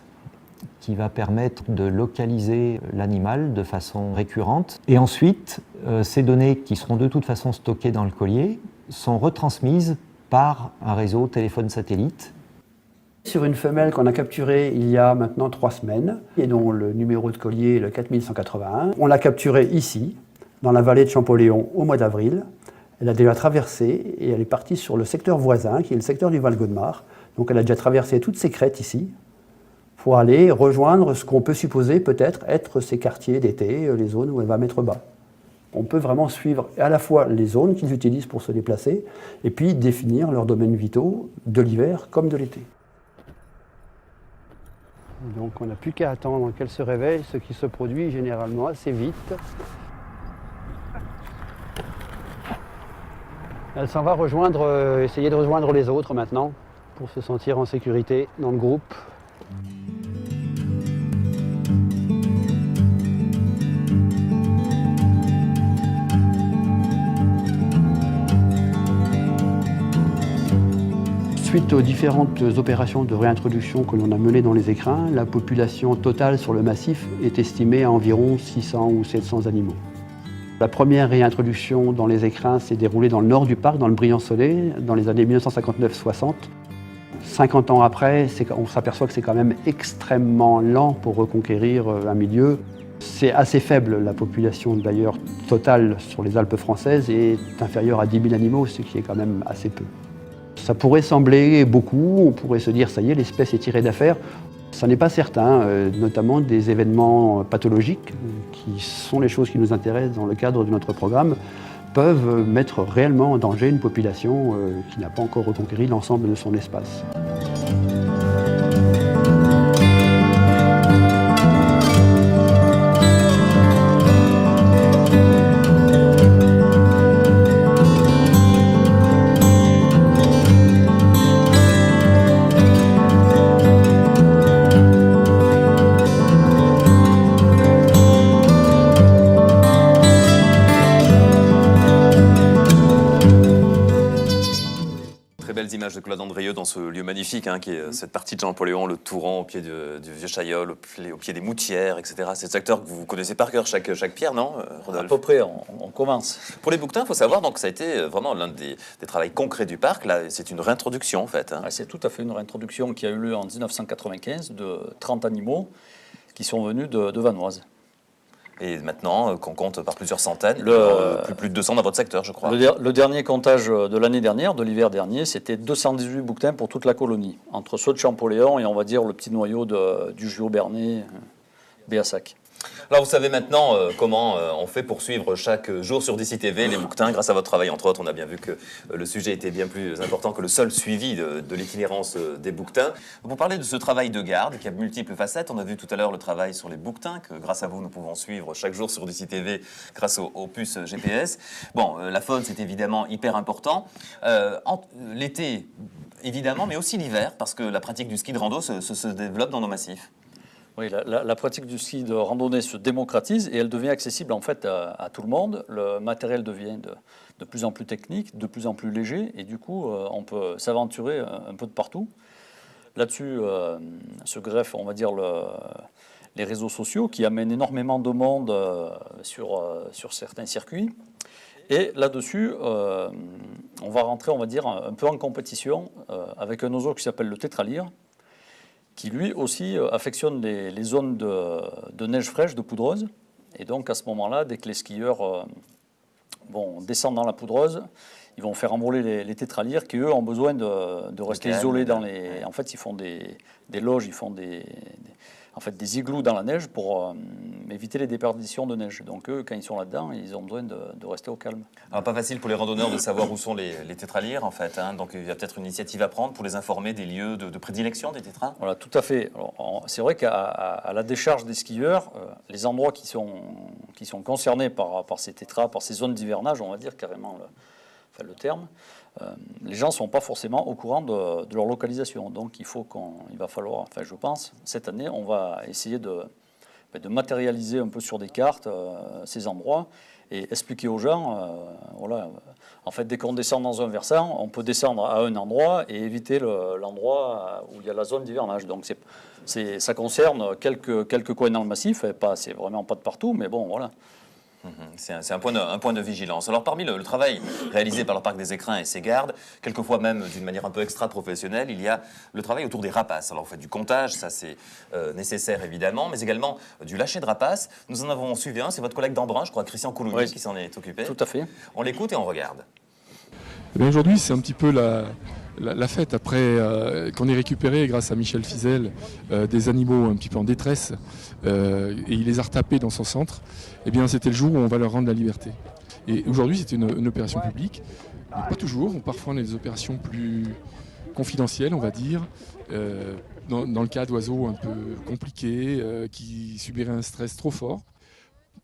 qui va permettre de localiser l'animal de façon récurrente. Et ensuite, ces données qui seront de toute façon stockées dans le collier sont retransmises par un réseau téléphone satellite. Sur une femelle qu'on a capturée il y a maintenant 3 semaines, et dont le numéro de collier est le 4181, on l'a capturée ici, dans la vallée de Champoléon, au mois d'avril. Elle a déjà traversé et elle est partie sur le secteur voisin, qui est le secteur du Val-Gaudemar. Donc elle a déjà traversé toutes ces crêtes ici, pour aller rejoindre ce qu'on peut supposer peut-être être ces quartiers d'été, les zones où elle va mettre bas. On peut vraiment suivre à la fois les zones qu'ils utilisent pour se déplacer et puis définir leurs domaines vitaux de l'hiver comme de l'été. Donc on n'a plus qu'à attendre qu'elle se réveille, ce qui se produit généralement assez vite. Elle s'en va rejoindre, essayer de rejoindre les autres maintenant pour se sentir en sécurité dans le groupe. Suite aux différentes opérations de réintroduction que l'on a menées dans les écrins, la population totale sur le massif est estimée à environ 600 ou 700 animaux. La première réintroduction dans les écrins s'est déroulée dans le nord du parc, dans le Briançonnais, dans les années 1959-60. 50 ans après, on s'aperçoit que c'est quand même extrêmement lent pour reconquérir un milieu. C'est assez faible, la population d'ailleurs totale sur les Alpes françaises est inférieure à 10 000 animaux, ce qui est quand même assez peu. Ça pourrait sembler beaucoup, on pourrait se dire ça y est, l'espèce est tirée d'affaire. Ça n'est pas certain, notamment des événements pathologiques, qui sont les choses qui nous intéressent dans le cadre de notre programme, peuvent mettre réellement en danger une population qui n'a pas encore reconquéri l'ensemble de son espace. Très belles images de Claude Andrieux dans ce lieu magnifique, qui est cette partie de Jean-Paul-Léon, le Touron, au pied du vieux Chaillol, au pied des Moutières, etc. C'est des acteurs que vous connaissez par cœur, chaque pierre, non, Rodolphe? À peu près, on commence. Pour les bouquetins, il faut savoir donc, que ça a été vraiment l'un des travaux concrets du parc. Là, c'est une réintroduction, en fait. C'est tout à fait une réintroduction qui a eu lieu en 1995 de 30 animaux qui sont venus de Vanoise. Et maintenant, qu'on compte par plusieurs centaines, plus de 200 dans votre secteur, je crois. Le dernier comptage de l'année dernière, de l'hiver dernier, c'était 218 bouquetins pour toute la colonie, entre ceux de Champollion et on va dire le petit noyau du Juot-Bernay, Béassac. Alors vous savez maintenant comment on fait pour suivre chaque jour sur DC TV les bouquetins. Grâce à votre travail, entre autres, on a bien vu que le sujet était bien plus important que le seul suivi de l'itinérance des bouquetins. Vous parlez de ce travail de garde qui a multiples facettes. On a vu tout à l'heure le travail sur les bouquetins que grâce à vous, nous pouvons suivre chaque jour sur DC TV grâce aux puces GPS. Bon, la faune, c'est évidemment hyper important. L'été, évidemment, mais aussi l'hiver, parce que la pratique du ski de rando se développe dans nos massifs. Oui, la pratique du ski de randonnée se démocratise et elle devient accessible en fait à tout le monde. Le matériel devient de plus en plus technique, de plus en plus léger et du coup on peut s'aventurer un peu de partout. Là-dessus se greffent, on va dire, les réseaux sociaux qui amènent énormément de monde sur certains circuits. Et là-dessus, on va rentrer, on va dire, un peu en compétition avec un oiseau qui s'appelle le tétralyre, qui lui aussi affectionne les zones de neige fraîche, de poudreuse. Et donc à ce moment-là, dès que les skieurs descendent dans la poudreuse, ils vont faire envoler les tétralyres qui, eux, ont besoin de rester isolés dans les... En fait, ils font des loges, ils font des igloos dans la neige pour éviter les déperditions de neige. Donc eux, quand ils sont là-dedans, ils ont besoin de rester au calme. Alors pas facile pour les randonneurs de savoir où sont les tétralyres, en fait. Donc il y a peut-être une initiative à prendre pour les informer des lieux de prédilection des tétras. Voilà, tout à fait. C'est vrai qu'à la décharge des skieurs, les endroits qui sont concernés par ces tétras, par ces zones d'hivernage, on va dire carrément le terme, les gens ne sont pas forcément au courant de leur localisation. Donc il va falloir, je pense, cette année, on va essayer de matérialiser un peu sur des cartes ces endroits et expliquer aux gens, en fait, dès qu'on descend dans un versant, on peut descendre à un endroit et éviter l'endroit où il y a la zone d'hivernage. Donc ça concerne quelques coins dans le massif, c'est vraiment pas de partout, mais bon, voilà. C'est un point de vigilance. Alors parmi le travail réalisé par le Parc des Écrins et ses gardes, quelquefois même d'une manière un peu extra-professionnelle, il y a le travail autour des rapaces. Alors vous faites du comptage, ça c'est nécessaire évidemment, mais également du lâcher de rapaces. Nous en avons suivi un, c'est votre collègue d'Embrun, je crois, Christian Coulouni, qui s'en est occupé. Tout à fait. On l'écoute et on regarde. Aujourd'hui, c'est un petit peu la fête après qu'on ait récupéré, grâce à Michel Fizel, des animaux un petit peu en détresse, et il les a retapés dans son centre. Eh bien, c'était le jour où on va leur rendre la liberté. Et aujourd'hui, c'était une opération publique, mais pas toujours. Parfois, on a des opérations plus confidentielles, on va dire, dans le cas d'oiseaux un peu compliqués, qui subiraient un stress trop fort.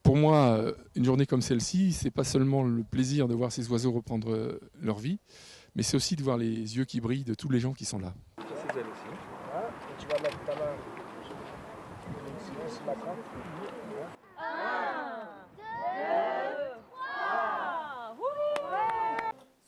Pour moi, une journée comme celle-ci, c'est pas seulement le plaisir de voir ces oiseaux reprendre leur vie, mais c'est aussi de voir les yeux qui brillent de tous les gens qui sont là.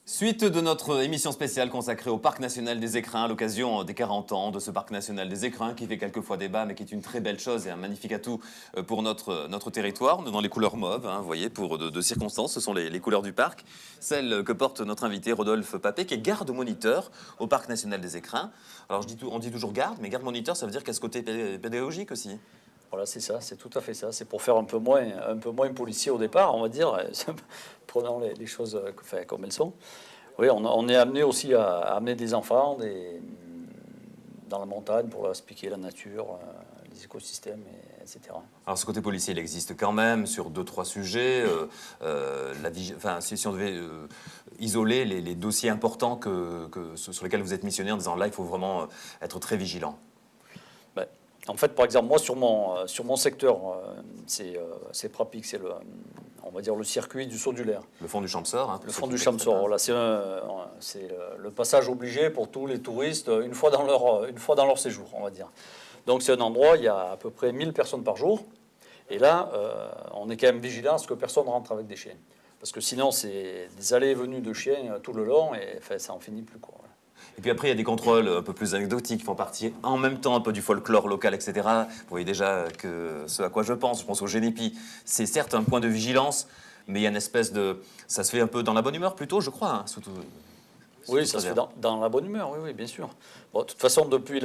Suite de notre émission spéciale consacrée au Parc National des Écrins à l'occasion des 40 ans de ce Parc National des Écrins qui fait quelquefois débat mais qui est une très belle chose et un magnifique atout pour notre territoire. Dans les couleurs mauves, vous voyez, pour de circonstances, ce sont les couleurs du parc. Celle que porte notre invité Rodolphe Papet qui est garde-moniteur au Parc National des Écrins. Alors on dit toujours garde, mais garde-moniteur ça veut dire qu'il y a ce côté pédagogique aussi. Voilà, c'est ça, c'est tout à fait ça. C'est pour faire un peu moins policier au départ, on va dire, prenant les choses comme elles sont. Oui, on est amené aussi à amener des enfants dans la montagne pour leur expliquer la nature, les écosystèmes, etc. Alors ce côté policier, il existe quand même sur 2-3 sujets. Si on devait isoler les dossiers importants sur lesquels vous êtes missionné en disant là, il faut vraiment être très vigilant. En fait, par exemple, moi, sur mon secteur, c'est pratique, c'est on va dire le circuit du saut du Lair. Le fond du Champsor. Le fond du Champsor, voilà, c'est le passage obligé pour tous les touristes une fois dans leur séjour, on va dire. Donc c'est un endroit, il y a à peu près 1000 personnes par jour. Et là, on est quand même vigilant à ce que personne rentre avec des chiens. Parce que sinon, c'est des allées et venues de chiens tout le long et ça en finit plus, quoi. Et puis après, il y a des contrôles un peu plus anecdotiques qui font partie en même temps un peu du folklore local, etc. Vous voyez déjà que ce à quoi je pense au Génépi. C'est certes un point de vigilance, mais il y a une espèce de... Ça se fait un peu dans la bonne humeur plutôt, je crois, hein, surtout. Oui, ça se fait dans la bonne humeur, oui, bien sûr. Bon, de toute façon, depuis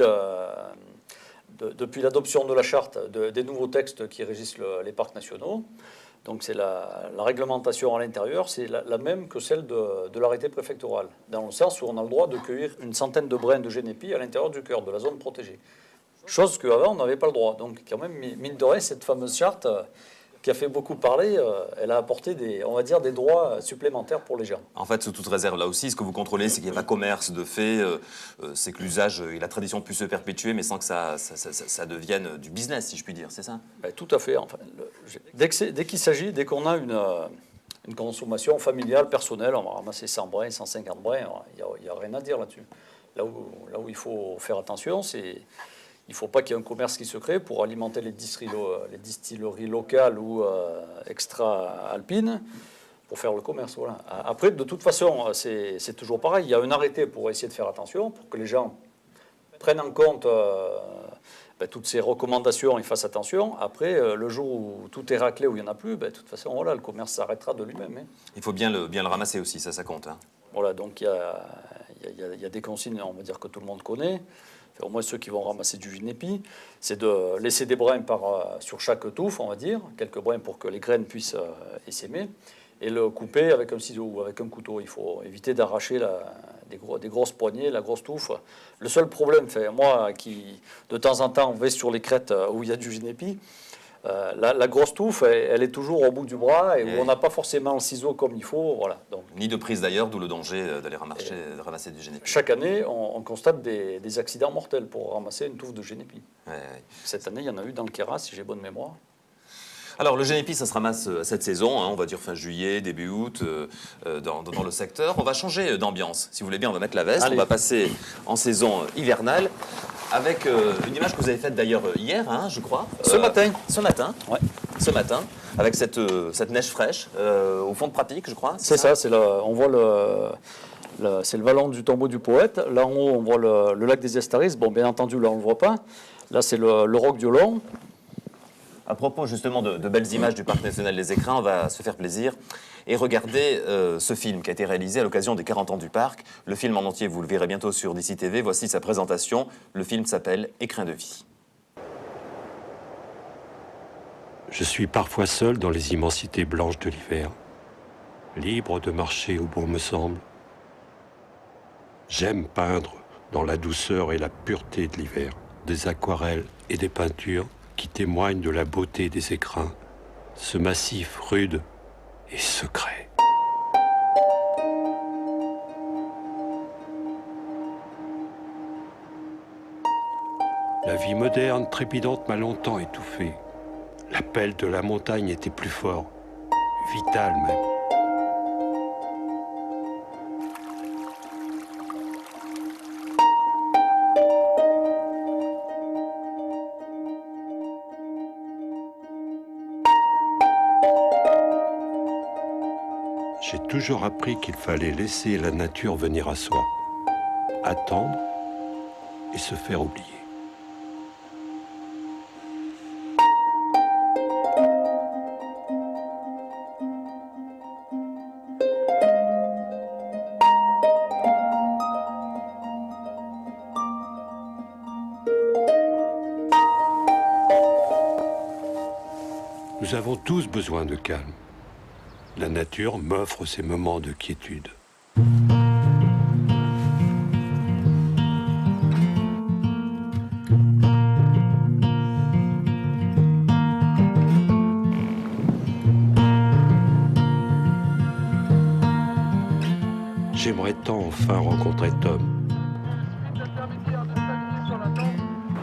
l'adoption de la charte, des nouveaux textes qui régissent les parcs nationaux, donc c'est la réglementation à l'intérieur, c'est la même que celle de l'arrêté préfectoral, dans le sens où on a le droit de cueillir une centaine de brins de génépi à l'intérieur du cœur de la zone protégée. Chose qu'avant, on n'avait pas le droit. Donc, quand même, mine de rien, cette fameuse charte qui a fait beaucoup parler, elle a apporté des droits supplémentaires pour les gens. En fait, sous toute réserve, là aussi, ce que vous contrôlez, c'est qu'il n'y a pas commerce de fait, c'est que l'usage et la tradition puissent se perpétuer, mais sans que ça devienne du business, si je puis dire, c'est ça? Ben, tout à fait. Enfin, dès qu'on a une consommation familiale, personnelle, on va ramasser 100 brins, 150 brins, il n'y a rien à dire là-dessus. Là où il faut faire attention, c'est... Il ne faut pas qu'il y ait un commerce qui se crée pour alimenter les distilleries locales ou extra-alpines pour faire le commerce. Voilà. Après, de toute façon, c'est toujours pareil. Il y a un arrêté pour essayer de faire attention, pour que les gens prennent en compte toutes ces recommandations et fassent attention. Après, le jour où tout est raclé, où il n'y en a plus, de toute façon, voilà, le commerce s'arrêtera de lui-même. Hein. Il faut bien le ramasser aussi, ça compte. Hein. Voilà, donc il y a des consignes, on va dire, que tout le monde connaît. Au moins ceux qui vont ramasser du génépi, c'est de laisser des brins sur chaque touffe, on va dire, quelques brins pour que les graines puissent essaimer, et le couper avec un ciseau ou avec un couteau. Il faut éviter d'arracher des grosses poignées, la grosse touffe. Le seul problème, moi qui de temps en temps vais sur les crêtes où il y a du génépi, la grosse touffe, elle est toujours au bout du bras et où on n'a pas forcément le ciseau comme il faut. Voilà. Donc, ni de prise d'ailleurs, d'où le danger d'aller ramasser du génépi. Chaque année, on constate des accidents mortels pour ramasser une touffe de génépi. Cette année, il y en a eu dans le Queyras, si j'ai bonne mémoire. Alors le génépi, ça se ramasse cette saison, hein, on va dire fin juillet, début août, dans le secteur. On va changer d'ambiance. Si vous voulez bien, on va mettre la veste. Allez. On va passer en saison hivernale. Avec une image que vous avez faite d'ailleurs hier, hein, je crois. Ce matin. Ouais. Ce matin, avec cette neige fraîche au fond de pratique, je crois. C'est ça, on voit c'est le vallon du tombeau du poète. Là en haut, on voit le lac des Estaris. Bon, bien entendu, là on ne le voit pas. Là, c'est le Roc d'Iolon. À propos justement de belles images du Parc national des Écrins, on va se faire plaisir et regarder ce film qui a été réalisé à l'occasion des 40 ans du parc. Le film en entier, vous le verrez bientôt sur DC TV. Voici sa présentation. Le film s'appelle Écrins de vie. Je suis parfois seul dans les immensités blanches de l'hiver, libre de marcher où bon me semble. J'aime peindre dans la douceur et la pureté de l'hiver, des aquarelles et des peintures qui témoignent de la beauté des écrins, ce massif rude et secret. La vie moderne, trépidante, m'a longtemps étouffé. L'appel de la montagne était plus fort, vital même. J'ai toujours appris qu'il fallait laisser la nature venir à soi, attendre et se faire oublier. Nous avons tous besoin de calme. La nature m'offre ces moments de quiétude. J'aimerais tant enfin rencontrer Tom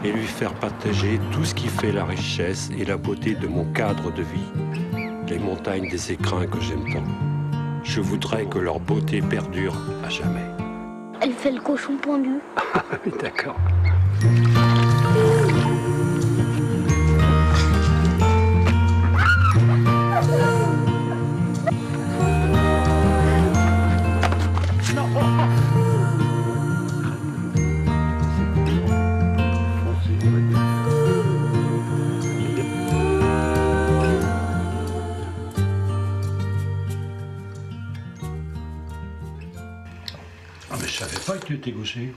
et lui faire partager tout ce qui fait la richesse et la beauté de mon cadre de vie. Les montagnes des écrins que j'aime tant. Je voudrais que leur beauté perdure à jamais. Elle fait le cochon pendu. D'accord. été gaucher?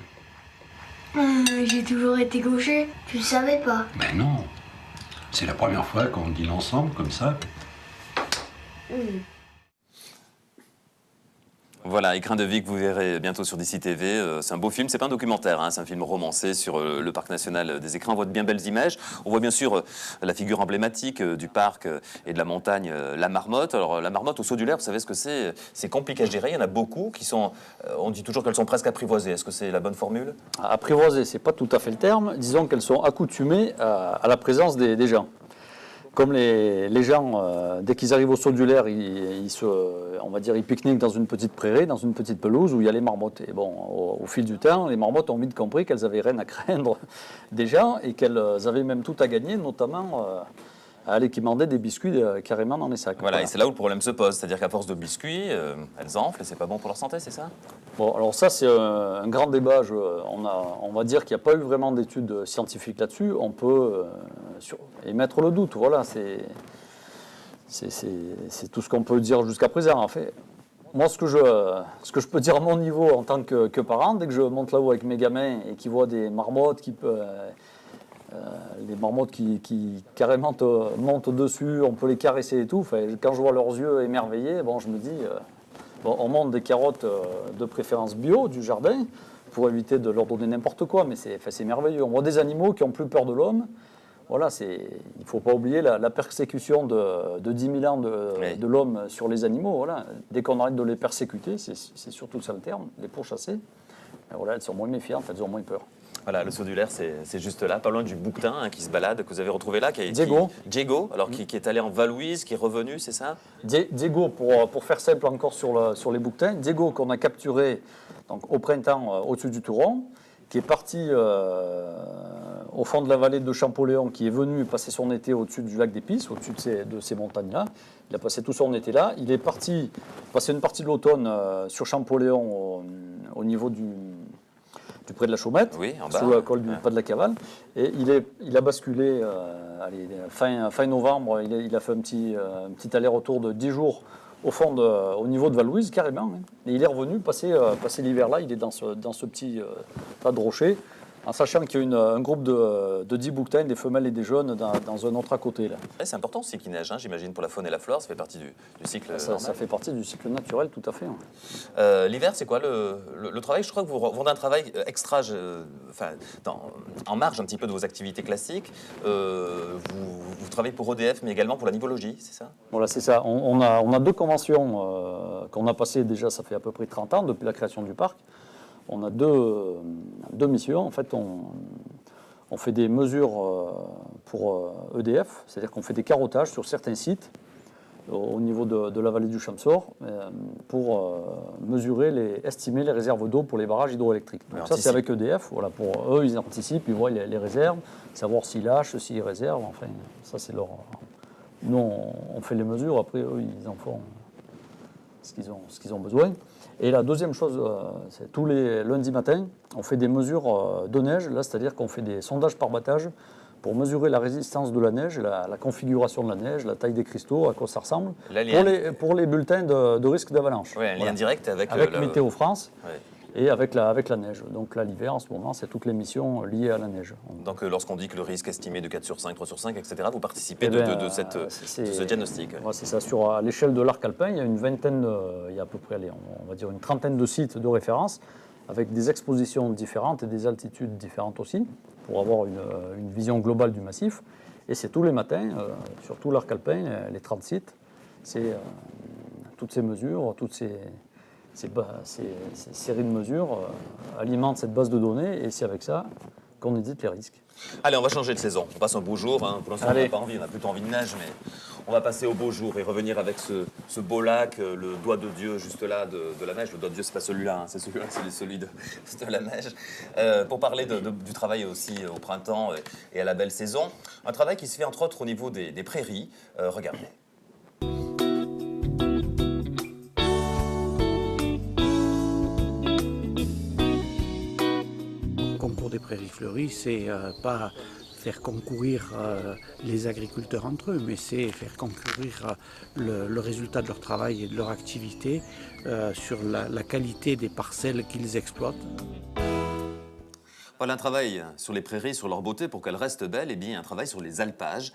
J'ai toujours été gaucher, tu le savais pas. Ben non. C'est la première fois qu'on dîne ensemble comme ça. Voilà, Écrin de vie que vous verrez bientôt sur DC TV. C'est un beau film, c'est pas un documentaire, hein, c'est un film romancé sur le parc national des Écrins. On voit de bien belles images. On voit bien sûr la figure emblématique du parc et de la montagne, la marmotte. Alors la marmotte au Saut-du-Lair, vous savez ce que c'est? C'est compliqué à gérer. Il y en a beaucoup qui sont, on dit toujours qu'elles sont presque apprivoisées. Est-ce que c'est la bonne formule? Apprivoisées, c'est pas tout à fait le terme. Disons qu'elles sont accoutumées à la présence des gens. Comme les gens, dès qu'ils arrivent au Saut-du-Lair, on va dire, ils pique-niquent dans une petite prairie, dans une petite pelouse où il y a les marmottes. Et bon, au fil du temps, les marmottes ont vite compris qu'elles avaient rien à craindre des gens et qu'elles avaient même tout à gagner, notamment à aller quémander des biscuits carrément dans les sacs. Voilà, et c'est là où le problème se pose. C'est-à-dire qu'à force de biscuits, elles enflent et c'est pas bon pour leur santé, c'est ça? Bon, alors ça, c'est un grand débat. On va dire qu'il n'y a pas eu vraiment d'études scientifiques là-dessus. On peut émettre le doute. Voilà, c'est tout ce qu'on peut dire jusqu'à présent. En fait, moi, ce que je peux dire à mon niveau en tant que parent, dès que je monte là-haut avec mes gamins et qu'ils voient des marmottes les marmottes qui carrément te montent dessus, on peut les caresser et tout. Enfin, quand je vois leurs yeux émerveillés, bon, je me dis... on monte des carottes de préférence bio du jardin pour éviter de leur donner n'importe quoi, mais c'est merveilleux. On voit des animaux qui ont plus peur de l'homme. Voilà, il ne faut pas oublier la persécution de 10 000 ans de l'homme sur les animaux. Voilà. Dès qu'on arrête de les persécuter, c'est surtout ça le terme, les pourchasser, voilà, elles sont moins méfiantes, elles ont moins peur. Voilà, le Saut-du-Lair, c'est juste là, pas loin du bouquetin qui se balade, que vous avez retrouvé là, Diego, alors qui est allé en Valouise, qui est revenu, c'est ça? Diego, pour faire simple encore sur les bouquetins, Diego qu'on a capturé donc, au printemps au-dessus du Touron, qui est parti au fond de la vallée de Champoléon, qui est venu passer son été au-dessus du lac d'Épice, au-dessus de ces montagnes-là. Il a passé tout son été là. Il est parti passer une partie de l'automne sur Champoléon au niveau du près de la Chaumette, oui, en bas, sous le col du pas de la Cavale. Et il a basculé, fin novembre, il a fait un petit aller-retour de 10 jours au niveau de Valouise, carrément. Hein. Et il est revenu passer l'hiver là, il est dans ce petit tas de rochers, en sachant qu'il y a un groupe de 10 bouquetins, des femelles et des jeunes, dans un autre à côté. Là. C'est important aussi qu'il neige, hein, j'imagine, pour la faune et la flore, ça fait partie du cycle normal. Ça fait partie du cycle naturel, tout à fait. Hein. L'hiver, c'est quoi le travail? Je crois que vous rendez un travail extra, en marge un petit peu de vos activités classiques. Vous travaillez pour EDF, mais également pour la nivologie, c'est ça? Voilà, c'est ça. On a 2 conventions qu'on a passées déjà, ça fait à peu près 30 ans, depuis la création du parc. On a deux missions. En fait, on fait des mesures pour EDF, c'est-à-dire qu'on fait des carottages sur certains sites au niveau de la vallée du Champsaur pour estimer les réserves d'eau pour les barrages hydroélectriques. Donc ça, c'est avec EDF. Voilà, pour eux, ils anticipent, ils voient les réserves, savoir s'ils lâchent, s'ils réservent. Enfin, ça, c'est leur... Nous, on fait les mesures. Après, eux, ils en font ce qu'ils ont besoin. Et la deuxième chose, c'est tous les lundis matins, on fait des mesures de neige, là, c'est-à-dire qu'on fait des sondages par battage pour mesurer la résistance de la neige, la configuration de la neige, la taille des cristaux, à quoi ça ressemble, pour les bulletins de risque d'avalanche. Oui, un lien direct avec Météo France. Ouais. Et avec la neige. Donc là, l'hiver, en ce moment, c'est toutes les missions liées à la neige. Donc lorsqu'on dit que le risque estimé de 4 sur 5, 3 sur 5, etc., vous participez de ce diagnostic. Ouais, c'est ça. À l'échelle de l'arc alpin, il y a il y a à peu près, on va dire une trentaine de sites de référence, avec des expositions différentes et des altitudes différentes aussi, pour avoir une vision globale du massif. Et c'est tous les matins, sur tout l'arc alpin, les 30 sites, c'est toutes ces mesures, toutes ces séries de mesures alimentent cette base de données et c'est avec ça qu'on édite les risques. Allez, on va changer de saison. On passe un beau jour. Hein. Pour l'instant, on n'a pas envie, on a plutôt envie de neige, mais on va passer au beau jour et revenir avec ce beau lac, le doigt de Dieu juste là de la neige. Le doigt de Dieu, c'est pas celui-là, hein. C'est celui-là, c'est celui de la neige. Pour parler du travail aussi au printemps et à la belle saison, un travail qui se fait entre autres au niveau des prairies. Regardez. Des prairies fleuries, c'est pas faire concourir les agriculteurs entre eux, mais c'est faire concourir le résultat de leur travail et de leur activité sur la qualité des parcelles qu'ils exploitent. Voilà un travail sur les prairies, sur leur beauté pour qu'elles restent belles, et bien un travail sur les alpages,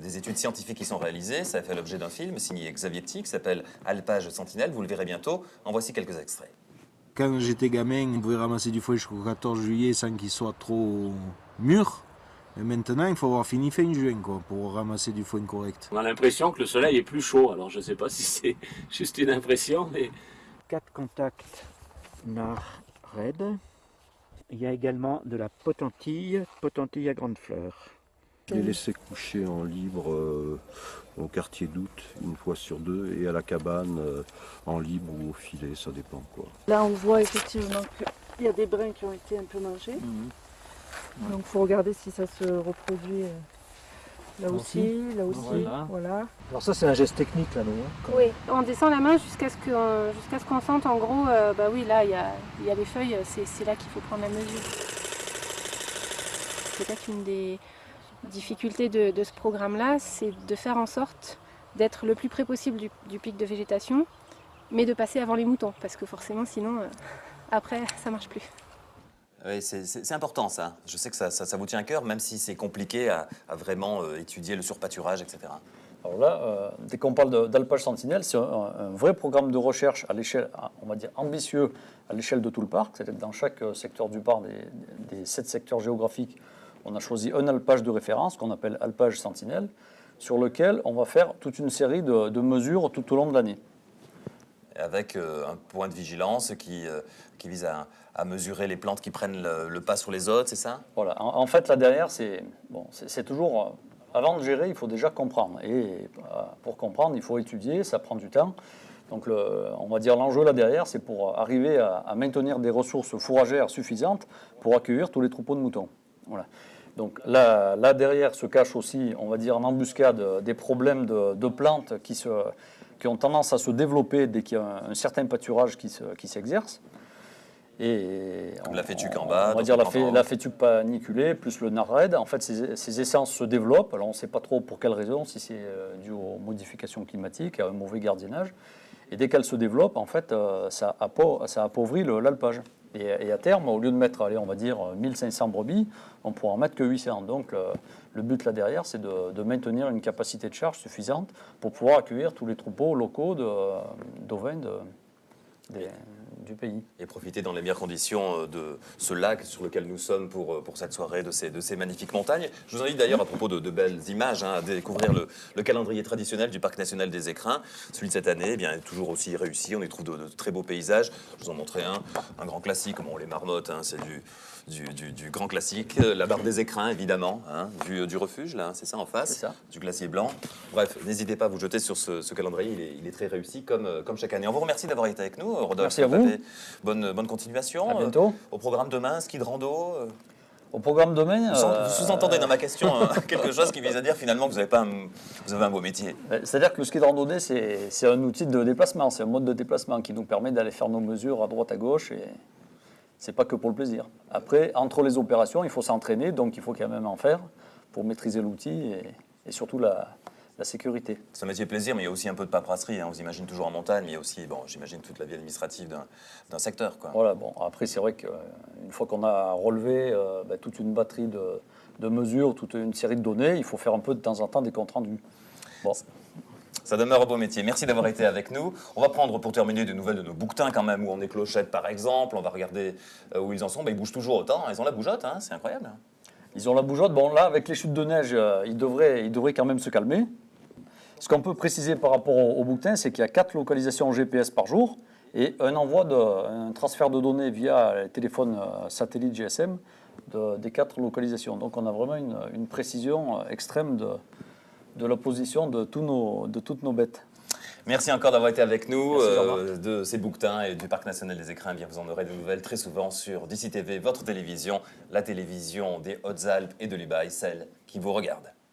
des études scientifiques qui sont réalisées. Ça a fait l'objet d'un film signé Xavier Petit qui s'appelle Alpage Sentinelle, vous le verrez bientôt. En voici quelques extraits. Quand j'étais gamin, on pouvait ramasser du foin jusqu'au 14 juillet sans qu'il soit trop mûr. Et maintenant, il faut avoir fini fin juin quoi, pour ramasser du foin correct. On a l'impression que le soleil est plus chaud, alors je ne sais pas si c'est juste une impression, mais... 4 contacts nard red. Il y a également de la potentille à grandes fleurs. Les laisser coucher en libre au quartier d'août, une fois sur 2, et à la cabane en libre ou au filet, ça dépend quoi. Là on voit effectivement qu'il y a des brins qui ont été un peu mangés. Donc il faut regarder si ça se reproduit là aussi. Voilà. Alors ça c'est un geste technique là, non? Oui, on descend la main jusqu'à ce qu'on sente en gros, bah oui là il y a les feuilles, c'est là qu'il faut prendre la mesure. Peut-être une des difficultés de ce programme-là, c'est de faire en sorte d'être le plus près possible du pic de végétation, mais de passer avant les moutons, parce que forcément sinon après ça marche plus. Oui, c'est important ça. Je sais que ça vous tient à cœur, même si c'est compliqué à vraiment étudier le surpâturage, etc. Alors là, dès qu'on parle d'alpage sentinelle, c'est un vrai programme de recherche à l'échelle, on va dire ambitieux, à l'échelle de tout le parc. C'est-à-dire que dans chaque secteur du parc, des 7 secteurs géographiques, on a choisi un alpage de référence qu'on appelle alpage sentinelle, sur lequel on va faire toute une série de mesures tout au long de l'année. Avec un point de vigilance qui vise à mesurer les plantes qui prennent le pas sur les autres, c'est ça? Voilà. En fait, là derrière, c'est toujours... Avant de gérer, il faut déjà comprendre. Et pour comprendre, il faut étudier, ça prend du temps. Donc, on va dire l'enjeu là derrière, c'est pour arriver à maintenir des ressources fourragères suffisantes pour accueillir tous les troupeaux de moutons. Voilà. Donc là derrière se cache aussi, on va dire en embuscade, des problèmes de plantes qui ont tendance à se développer dès qu'il y a un certain pâturage qui s'exerce. Et comme la fétuque en bas. On va dire la fétuque paniculée plus le nard raide. En fait, ces essences se développent. Alors, on ne sait pas trop pour quelles raisons, si c'est dû aux modifications climatiques, à un mauvais gardiennage. Et dès qu'elles se développent, en fait, ça appauvrit l'alpage. Et à terme, au lieu de mettre, allez, on va dire, 1500 brebis, on pourra en mettre que 800. Donc, le but là derrière, c'est de maintenir une capacité de charge suffisante pour pouvoir accueillir tous les troupeaux locaux d'ovins du pays. Et profiter dans les meilleures conditions de ce lac sur lequel nous sommes pour cette soirée, de ces magnifiques montagnes. Je vous invite d'ailleurs, à propos de belles images, à découvrir le calendrier traditionnel du Parc national des Écrins. Celui de cette année est toujours aussi réussi, on y trouve de très beaux paysages. Je vous en montrerai un grand classique, les marmottes, c'est du grand classique. La barre des Écrins, évidemment, du refuge, là, c'est ça en face, ça. Du glacier blanc. Bref, n'hésitez pas à vous jeter sur ce calendrier, il est très réussi comme chaque année. On vous remercie d'avoir été avec nous, Rodolphe. Merci à vous. Bonne continuation. À bientôt. Au programme demain, ski de rando. Au programme demain... Vous sous-entendez dans ma question quelque chose qui vise à dire finalement que vous avez un beau métier. C'est-à-dire que le ski de randonnée, c'est un outil de déplacement, c'est un mode de déplacement qui nous permet d'aller faire nos mesures à droite, à gauche, et c'est pas que pour le plaisir. Après, entre les opérations, il faut s'entraîner, donc il faut quand même en faire pour maîtriser l'outil et surtout la sécurité. C'est un métier plaisir, mais il y a aussi un peu de paperasserie. On s'imagine toujours en montagne, mais il y a aussi, j'imagine, toute la vie administrative d'un secteur. Quoi. Voilà, après, c'est vrai qu'une fois qu'on a relevé toute une batterie de mesures, toute une série de données, il faut faire un peu de temps en temps des comptes rendus. Bon. Ça demeure un beau métier. Merci d'avoir été avec nous. On va prendre, pour terminer, des nouvelles de nos bouquetins quand même, où on est clochette, par exemple. On va regarder où ils en sont. Ils bougent toujours autant. Ils ont la bougeotte, c'est incroyable. Ils ont la bougeotte. Bon, là, avec les chutes de neige, ils devraient quand même se calmer. Ce qu'on peut préciser par rapport au bouquetin, c'est qu'il y a 4 localisations GPS par jour et un transfert de données via les téléphones satellites GSM des 4 localisations. Donc on a vraiment une précision extrême de la position de toutes nos bêtes. Merci encore d'avoir été avec nous. Merci, de ces bouquetins et du Parc national des Écrins. Bien, vous en aurez de nouvelles très souvent sur DCTV, votre télévision, la télévision des Hautes-Alpes et de l'Ubaye, celle qui vous regarde.